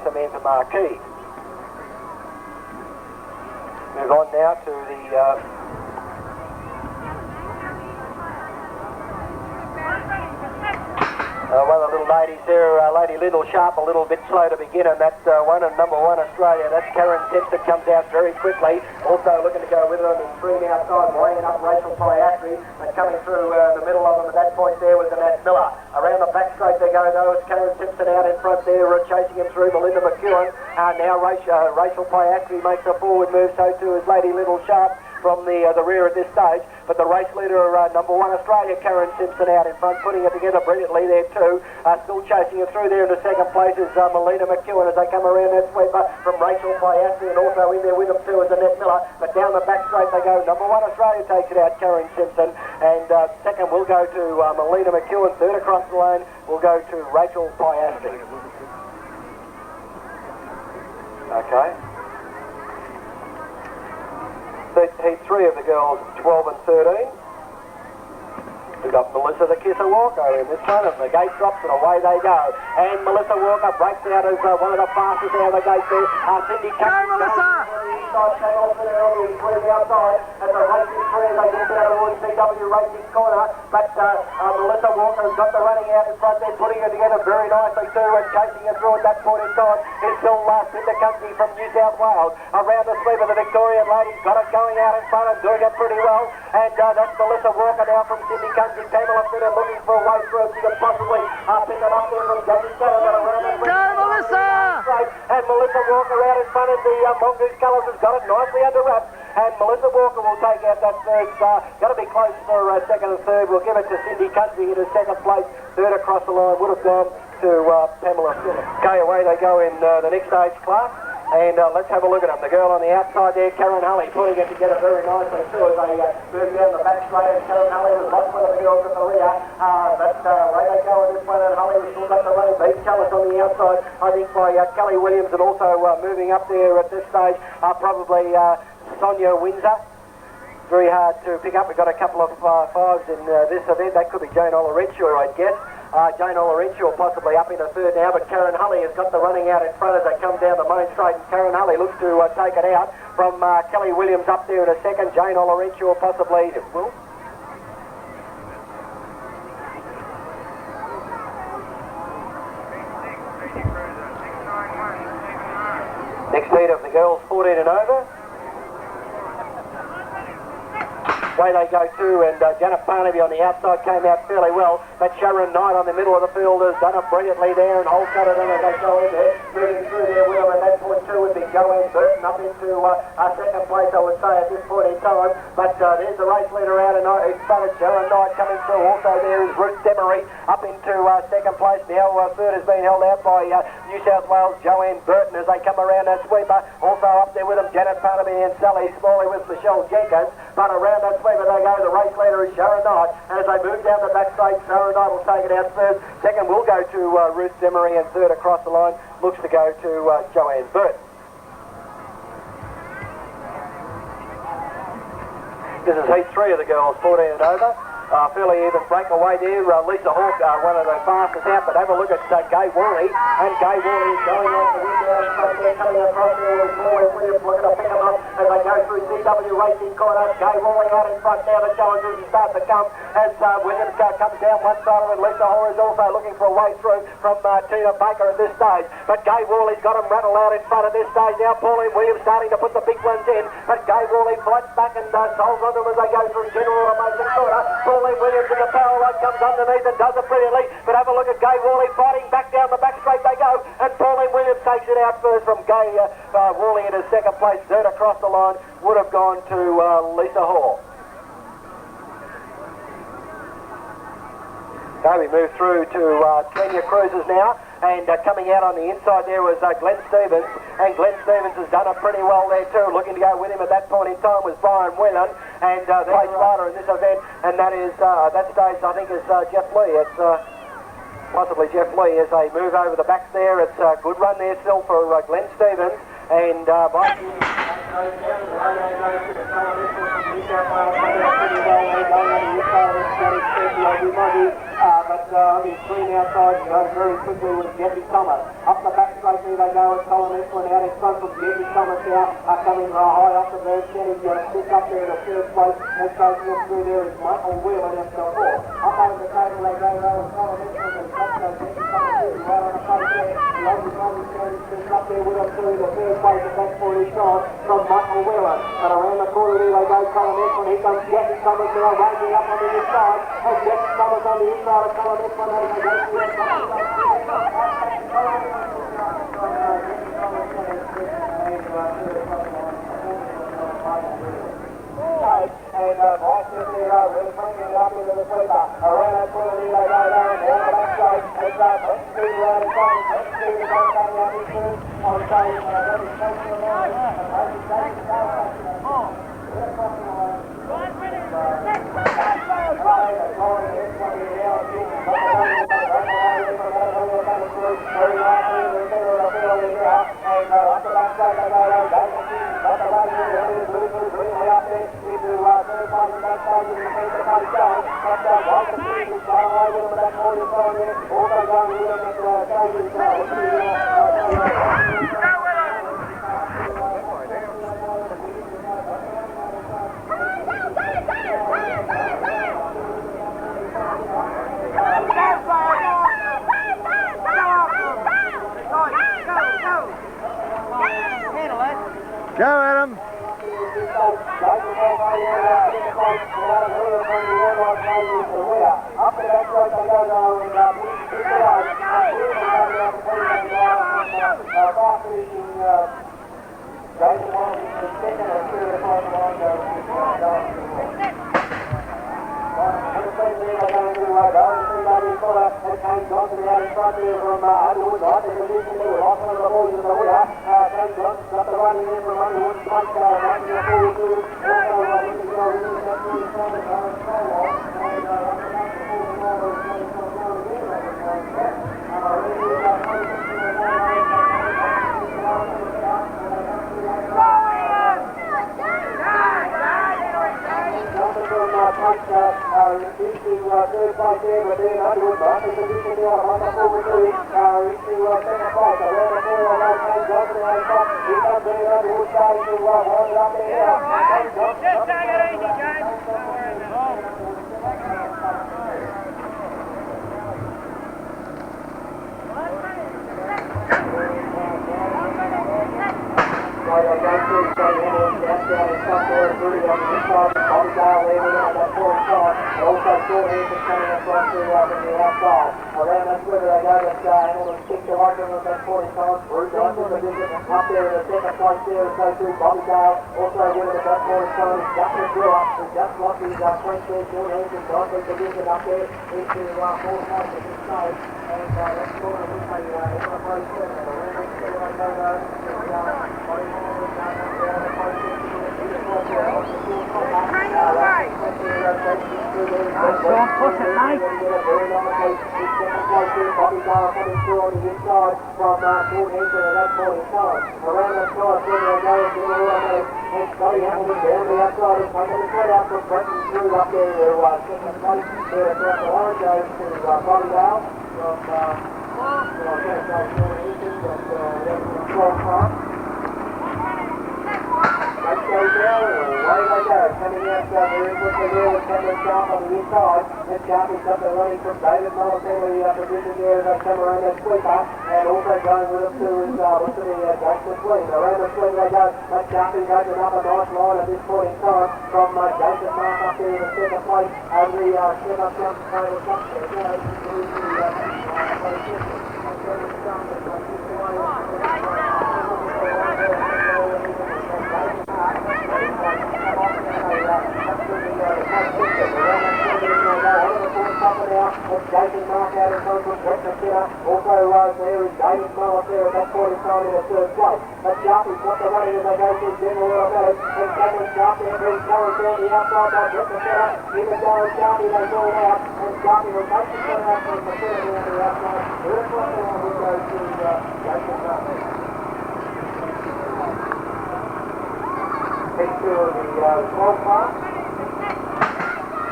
Samantha Marquis. Move on now to the one of the little ladies there, Lady Little Sharp, a little bit slow to begin, and that's one and number 1 Australia. That's Karen Simpson, comes out very quickly. Also looking to go with her on the screen outside, weighing up Rachel Piastri, and coming through the middle of them at that point there was Annette Miller. Around the back straight they go though, it's Karen Simpson out in front there, chasing him through Belinda McEwen. Now Rachel Piastri makes a forward move, so too is Lady Little Sharp from the rear at this stage. But the race leader, number 1 Australia, Karen Simpson out in front, putting it together brilliantly there too. Still chasing it through there into second place is Melina McEwen as they come around that sweeper from Rachel Piastri, and also in there with them too is Annette Miller. But down the back straight they go. Number 1 Australia takes it out, Karen Simpson, and second will go to Melina McEwen. Third across the lane will go to Rachel Piastri. Okay. Heat 3 of the girls, 12 and 13. We've got Melissa the Kisser Walker in this one, and the gate drops and away they go. And Melissa Walker breaks out as one of the fastest out of the gate there. Cindy Go, Melissa! Came off there early and cleared outside as the racing three as they get down towards CW Racing corner. But Melissa Walker has got the running out in front there, putting it together very nicely too, and chasing it through at that point in time. It's still last in the country from New South Wales. Around the sweep of the Victorian ladies, got it going out in front and doing it pretty well. And that's Melissa Walker now from Sydney Country. Pamela Fitter looking for a way through. She can possibly pick it up there from Jackie Scudder. Go, Melissa! And Melissa Walker out in front of the Mongoose Colours has got it nicely under wraps. And Melissa Walker will take out that third star. Going to be close for second and third. We'll give it to Cindy Country in second place. Third across the line would have gone to Pamela Fitter. Okay, away they go in the next stage class. And let's have a look at them. The girl on the outside there, Karen Hulley, putting it together very nicely too as they move down the back straight. And Karen Hulley was lost with the girls at the rear. But away they go in this one, and Hulley was still got the running. Beat Callis on the outside, I think, by Kelly Williams, and also moving up there at this stage, probably Sonia Windsor. Very hard to pick up. We've got a couple of fives in this event. That could be Jane Olarichia, I'd guess. Jane Olarencio possibly up into third now, but Karen Hulley has got the running out in front as they come down the main straight, and Karen Hulley looks to take it out from Kelly Williams up there in a second. Jane Olarencio possibly will. Next heat of the girls 14 and over. Way they go too, and Janet Barnaby on the outside came out fairly well, but Sharon Knight on the middle of the field has done it brilliantly there, and Holt cut it in as they go in there, moving through their wheel, and that point two would be Joanne Burton up into second place, I would say, at this point in time, but there's the race leader out in front of Sharon Knight coming through. Also there is Ruth Demery up into second place. Now third has been held out by New South Wales Joanne Burton as they come around that sweeper. Also up there with them Janet Barnaby and Sally Smalley with Michelle Jenkins, but around that sweeper they go. The race leader is Sharon Knight, and as they move down the back straight, Sharon Knight will take it out first. Second will go to Ruth Demery, and third across the line looks to go to Joanne Burton. This is heat 3 of the girls 14 and over. Fairly even breakaway there. Lisa Hawke, one of the fastest out, but have a look at Gay Worley, and Gay Worley is going on the win down in front there, coming across there with Williams looking to pick them up as they go through CW Racing Corner. Gay Worley out in front now, the challengers start to come as Williams comes down one side of it. Lisa Hawke is also looking for a way through from Tina Baker at this stage, but Gay Worley's got them rattled out in front at this stage now. Pauline Williams starting to put the big ones in, but Gay Worley fights back and holds on to them as they go through General Automation Corner. Pauline Williams in the power line comes underneath and does it brilliantly, but have a look at Gay Worley fighting back down the back straight they go, and Pauline Williams takes it out first from Gay Worley into second place. Third across the line would have gone to Lisa Hall. So we move through to Kenya Cruises now, and coming out on the inside there was Glenn Stevens, and Glenn Stevens has done it pretty well there too. Looking to go with him at that point in time was Brian Whelan, and the race rider in this event, and that is that stage I think is Jeff Lee. It's possibly Jeff Lee as they move over the back there. It's a good run there still for Glenn Stevens, and but he's clean outside and goes very quickly with Jeffy Thomas. Up the back straight there they go, and Colin Esplin out in front from Jeffy Thomas now, coming high up the bird, Kenny sits up there in the first place, and goes through there is Michael Whelan after the four. Up over the table they go, and Colin Esplin and Jeffy Thomas right on the front there. The Aussie sits up there with him through the third place at that point is gone from Michael Whelan. And around the corner there they go, Colin Esplin, here comes Jeffy Thomas now, racing up on the inside, and Jeffy Thomas on the inside of Colin Esplin as they go through the and Bryce is there, really bringing it up into the sweeper. Around that corner there they go down, and down the back straight, it's Brent Stevens around in front, Brent Stevens on coming out in third, on stage, that is close to the line, and Brady Davis goes back to the line. Right across the line. Very likely in the center of the field is out, and up the back straight they go down, but the right here is moving really out there into third place at that stage, and the center party going, but right the speed is going away with them at that point in time there, also going with them at Davies Go, Adam. third place there, but then Underwood back in position now, Hunter forward to into second place. Around the corner, I'll go Kane Johnson out in front. Here comes Ben Underwood starting to wind it up there now. Kane Johnson. Just take it easy, James. Don't worry about it. Right, I go through, so Hamilton down in front there, Rudy on the inside, Bobby Dale leaving out that forward side, and also Short Hanson coming across to from the outside. Around that sliver they go, that's Hamilton sticks away from them at 40 times, Bruce Johnson position up there in the second place there, and so too Bobby Dale, also winning at that 40 times, Justin Brewer, who just lost his French there, Short Hanson, Johnson position up there into fourth place at this stage, and that's sort of with a FFO 7, around that sliver they go, Push it, mate. Bobby Dale coming through on the inside from Short Hanson at that point in time. Around that side, Federer goes to the right, and Scotty Hamilton down the outside and taking the straight out from Brenton through up there to second place. There across the line goes to Bobby Dale from Short Hanson at 12 Park. Let's go down, away they go, coming out very quickly there with Cameron Sharp on the inside, and Sharp is up and running from David Molatelli position there as they come around that sweeper, and also going with them to is what's the Jason McLean. Around the swing they go, but Sharp is opening up a nice line at this point in time from Jason Mark up there in the second place as the step-up jump final jump there goes through Jason Mark out in front from Brett McKenna. Also there is David Mullis there at that point in time in the third place. But Sharpie's got the running as they go through General Automatic. And Cameron Sharp there being carried down the outside by Brett McKenna. Even Darren Sharpie they fall out. And Sharpie will take the shot out from McKenna down the outside. The rest of the line will go to Jason Mark. Next to the 12 part.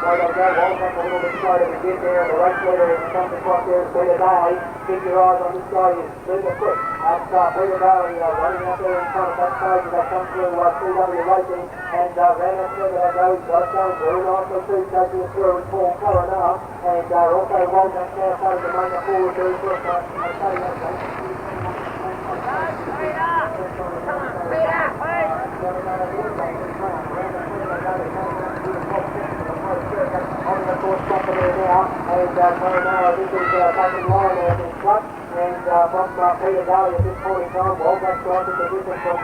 So they go Walton a little bit slower to get there, and the race leader is comes across there is Peter Daly. Keep your eyes on this guy, he's super quick. That's Peter Daly running up there in front of that stage as they come through CW Racing, and round that circle they go, he's got going very nicely too, taking it through with Paul Coronel, and also Walton now starting to make a forward very quick. On the course stop there now, and Coronel this is taking line out in front, and from Peter Daly at this point in time, well back strike in position from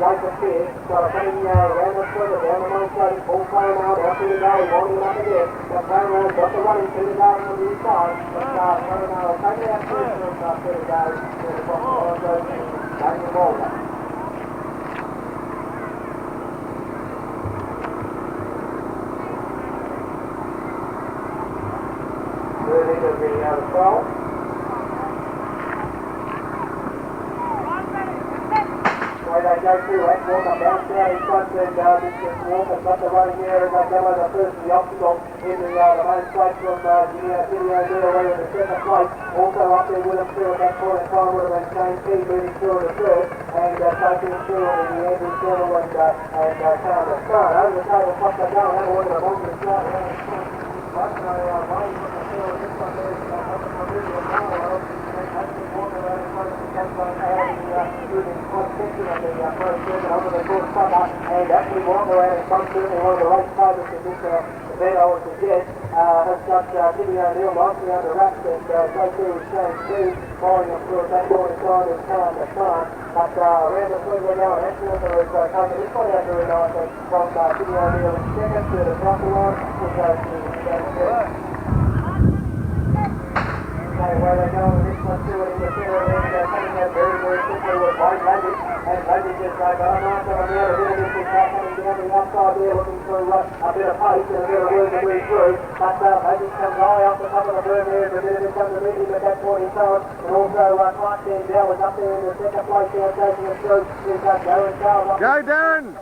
Jason Pierce, so coming around the circle, down the main straight, Paul Coronel, now Peter Daly winding up again, but Coronel got the running, Peter Daly on the inside, but Coronel taking out first from Peter Daly, to the bottom line goes to Daniel Walter. Moving to the 12. Where they go through, Walker bounced out in front, and Walker's got the running there as they go over first the obstacle in the main straight from Video O'Neill in the second place. Also up there with him through at that point in time would have been Shane Key moving through in the third, and taking it through in the Andrew Settle and Cameron Stone. Over the table, plus they go, and that one of the bottom of the start around the front. But no way from the field, this one there is up in the middle of Marlow, and actually walking around in front of the campsite through the front section of the first circuit over the course cover, and actually walking around in front, certainly one of the race favourites in this event, I would suggest, has got Timmy O'Neill nicely under wraps, and so too is Shane Key, following him through at that point in time is Karen McCann. But around the swing we go, and actually is taking this one out very nicely from Timmy O'Neill in second to the top of the line, which goes to where they go with this one too, and in the center of it, coming out very, very quickly with Mike Landis, and Landis just like, oh no, coming out a bit of this coming down the outside there, looking for a bit of pace and a bit of work to move through, but Landis comes high off the top of the berm there, but then it comes to meet him at that point in time, and also Clark Dendell was up there in the second place now, taking it through, he's got Darren Charles up. Go, Darren!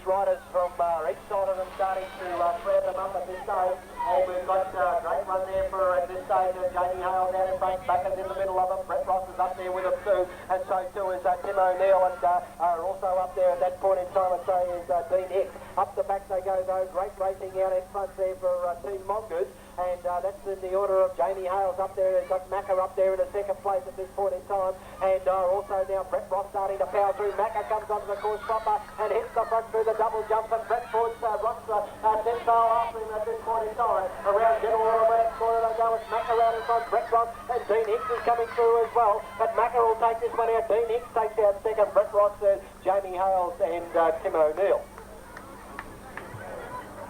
Riders from each side of them starting to spread them up at this stage, and we've got a great run there for at this stage Jamie Hale down in front, Backers in the middle of them, Brett Ross is up there with them too, and so too is Tim O'Neill, and are also up there at that point in time, and so is Dean Hicks. Up the back they go though, great racing out in front there for Team Mongoose, and that's in the order of Jamie Hales up there. They've got Macca up there in a second place at this point in time, and also now Brett Ross starting to power through. Macca comes onto the course proper and hits the front through the double jump, and Brett Ford's Ross 10 mile after him at this point in time. Around General Order, corner go as Macca out in front. Brett Ross and Dean Hicks is coming through as well. But Macca will take this one out. Dean Hicks takes out second. Brett Ross, Jamie Hales and Tim O'Neill.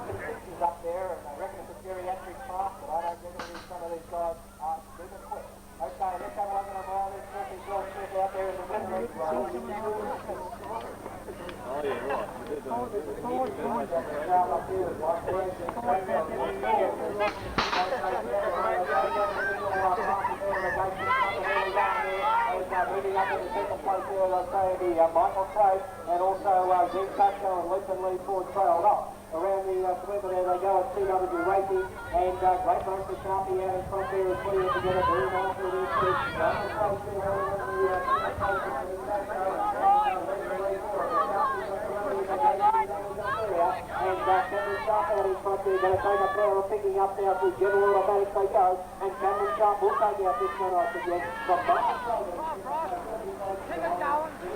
Is up there, and I reckon it's a geriatric class, but I don't reckon some of these guys are super quick. Okay, let's have a look at them around this Murphy's Law Smith out there in the middle. Oh, yeah, right. Moving up in the second place there, I'll say Michael Craig and also Dean Pasco and Luton Lee Ford trailed off. Around the perimeter there they go at CW Racing and great race for Sharpie out in front there is putting it together very nicely there too. And Cameron Sharp out in front there, going to take a power picking up now through General Automatic they go, and Cameron Sharp will take out this one off again from Keep it going.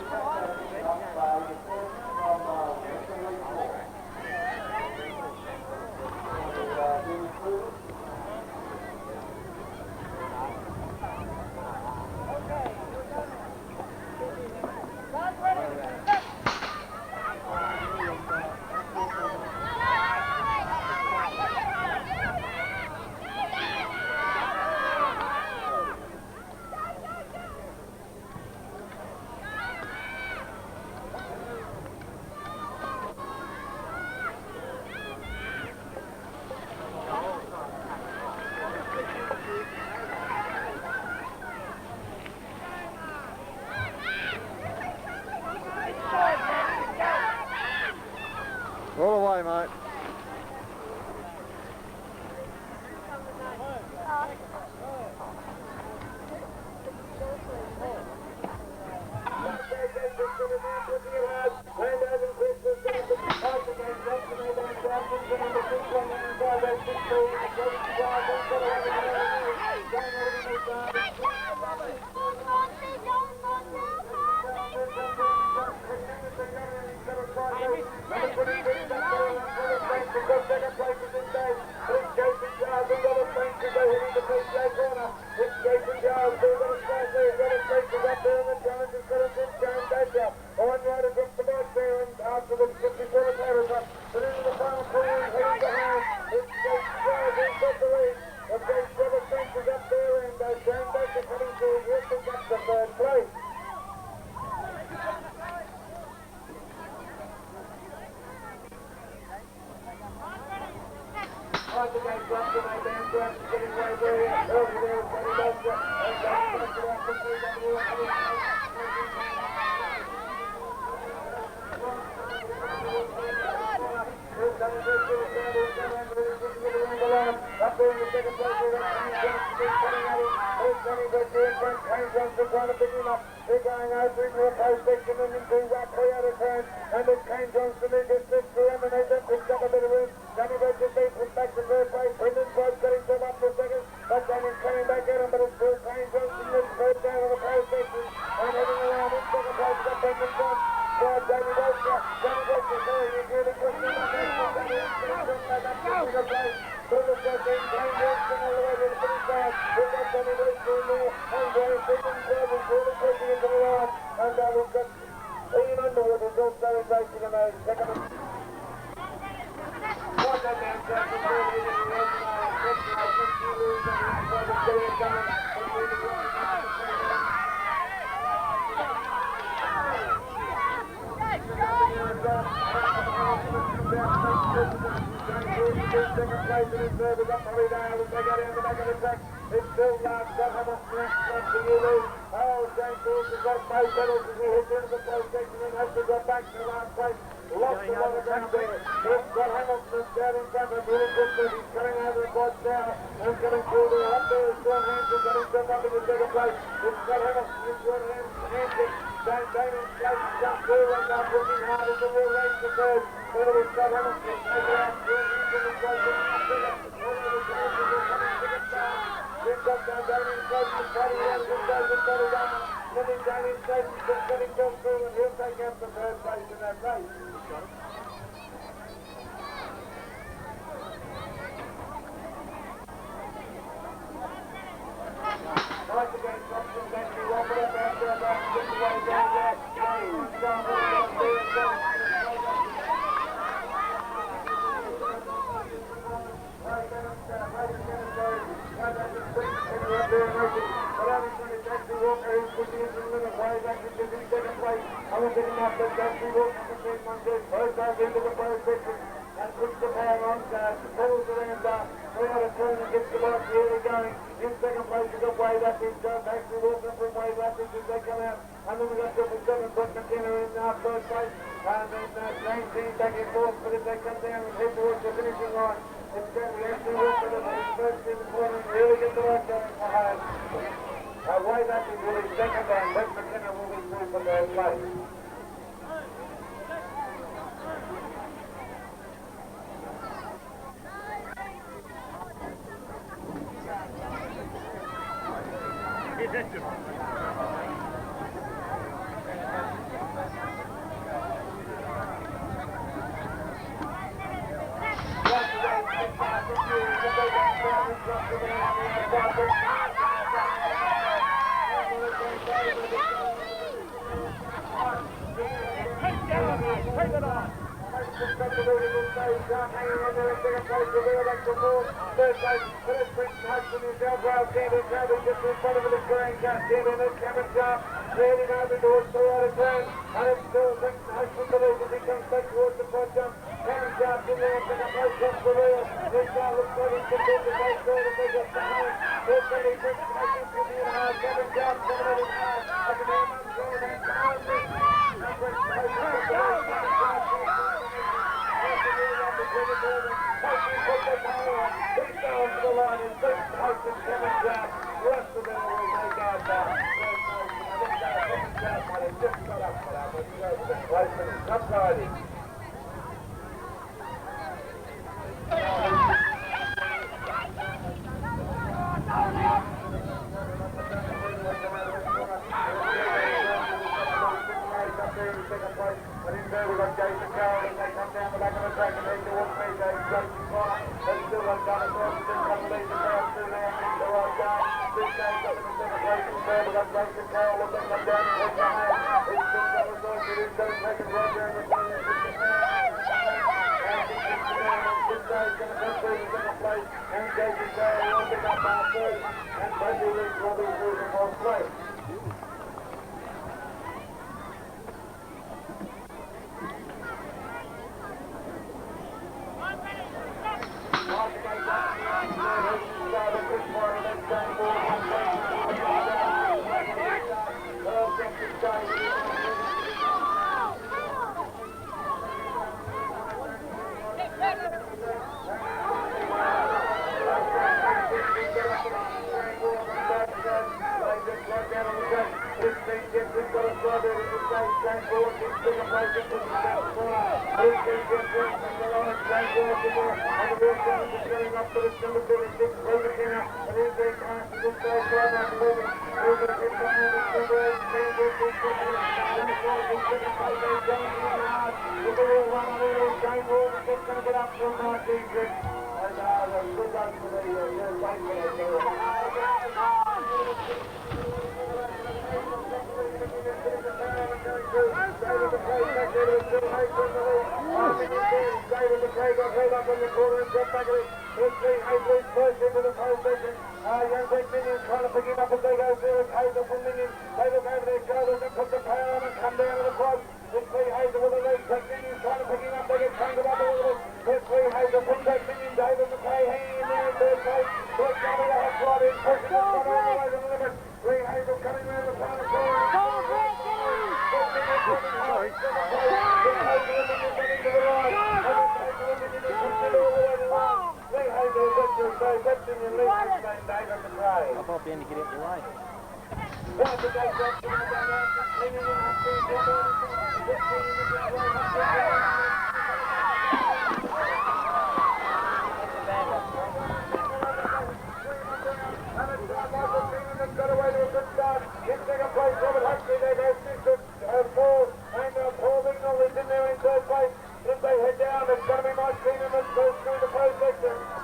All the way, mate.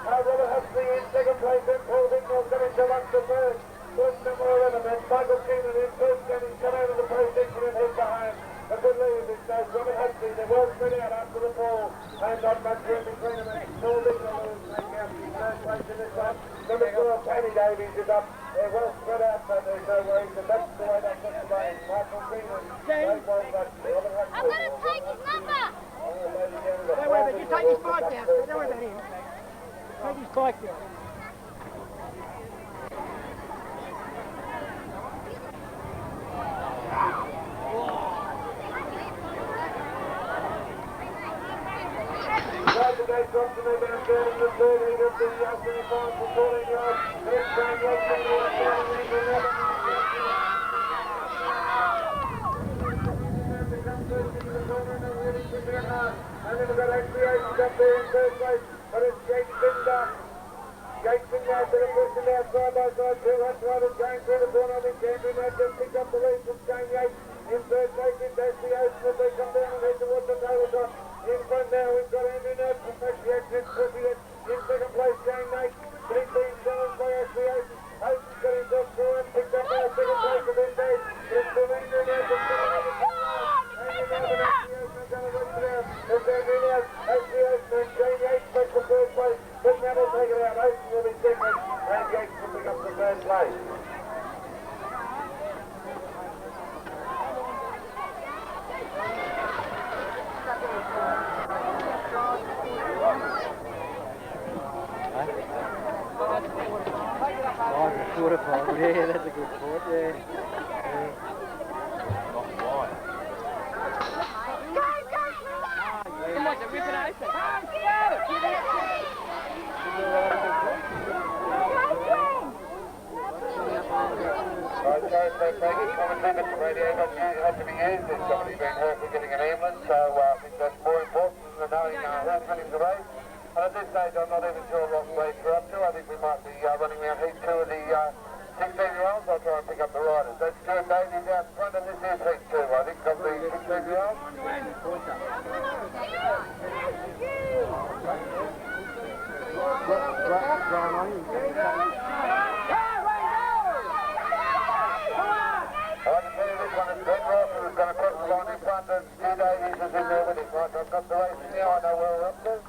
Robert Huxley in second place, and Paul Bignell coming to 1 to third. First number 11, There's not much room between them. Paul Dixon is making out the third place in this one. Number 4, Tony Davies is up. They're well spread out, so there's no worries. And that's the way that's the way. Michael Greenwood, great ball, but the other one. I'm going to take his number. Don't worry about it. You take his bike down. Don't worry about him. Take his bike down. The gate drops and they're down third in the third heat of the semi-final for 14 yards. Next time, Young Kennedy is down in the 11. They come first into the corner and they're really pushing it hard. And then we've got Aspirations up there in third place, but it's Jake Binder. Jake Binder out there pushing out side by side. Two Hutch Riders going through the corner. I think Andrew Knight just picked up the lead from Shane Yates. In third place, it's Aspirations as they come down and head towards the tabletop. In front now, we've got Andrew Knight from Aspirations pushing it. In second place, Shane Yates. He's being challenged by Aspirations. Hastings got himself through and picked up by second place of Indeed. It's still Andrew Knight that's coming over the Andrew Knight and Aspirations are going to reach it out. It's Andrew Knight, Aspirations and Shane Yates back to third place. But now they'll take it out. Hastings will be second and Yates will pick up the third place. Oh, the quarter final, yeah, that's a good sport, yeah. Come on, rip it open. Sorry, commentary, Mr. Radio, had to be used. There's somebody been hurt for getting an ambulance, so I think that's more important than knowing who's winning the race. And at this stage, I'm not even sure what race we're up to. I think we might be running around heat 2 of the 16-year-olds. I'll try and pick up the riders. That's Stuart Davies out front, and this is heat 2, I think, of the 16-year-olds. I can tell you this one is Ben Ross, who's going to cross the line in front, and Stu Davies is in there with him. Right, I've got the race now, I know where we're up to.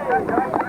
Jason Carlson,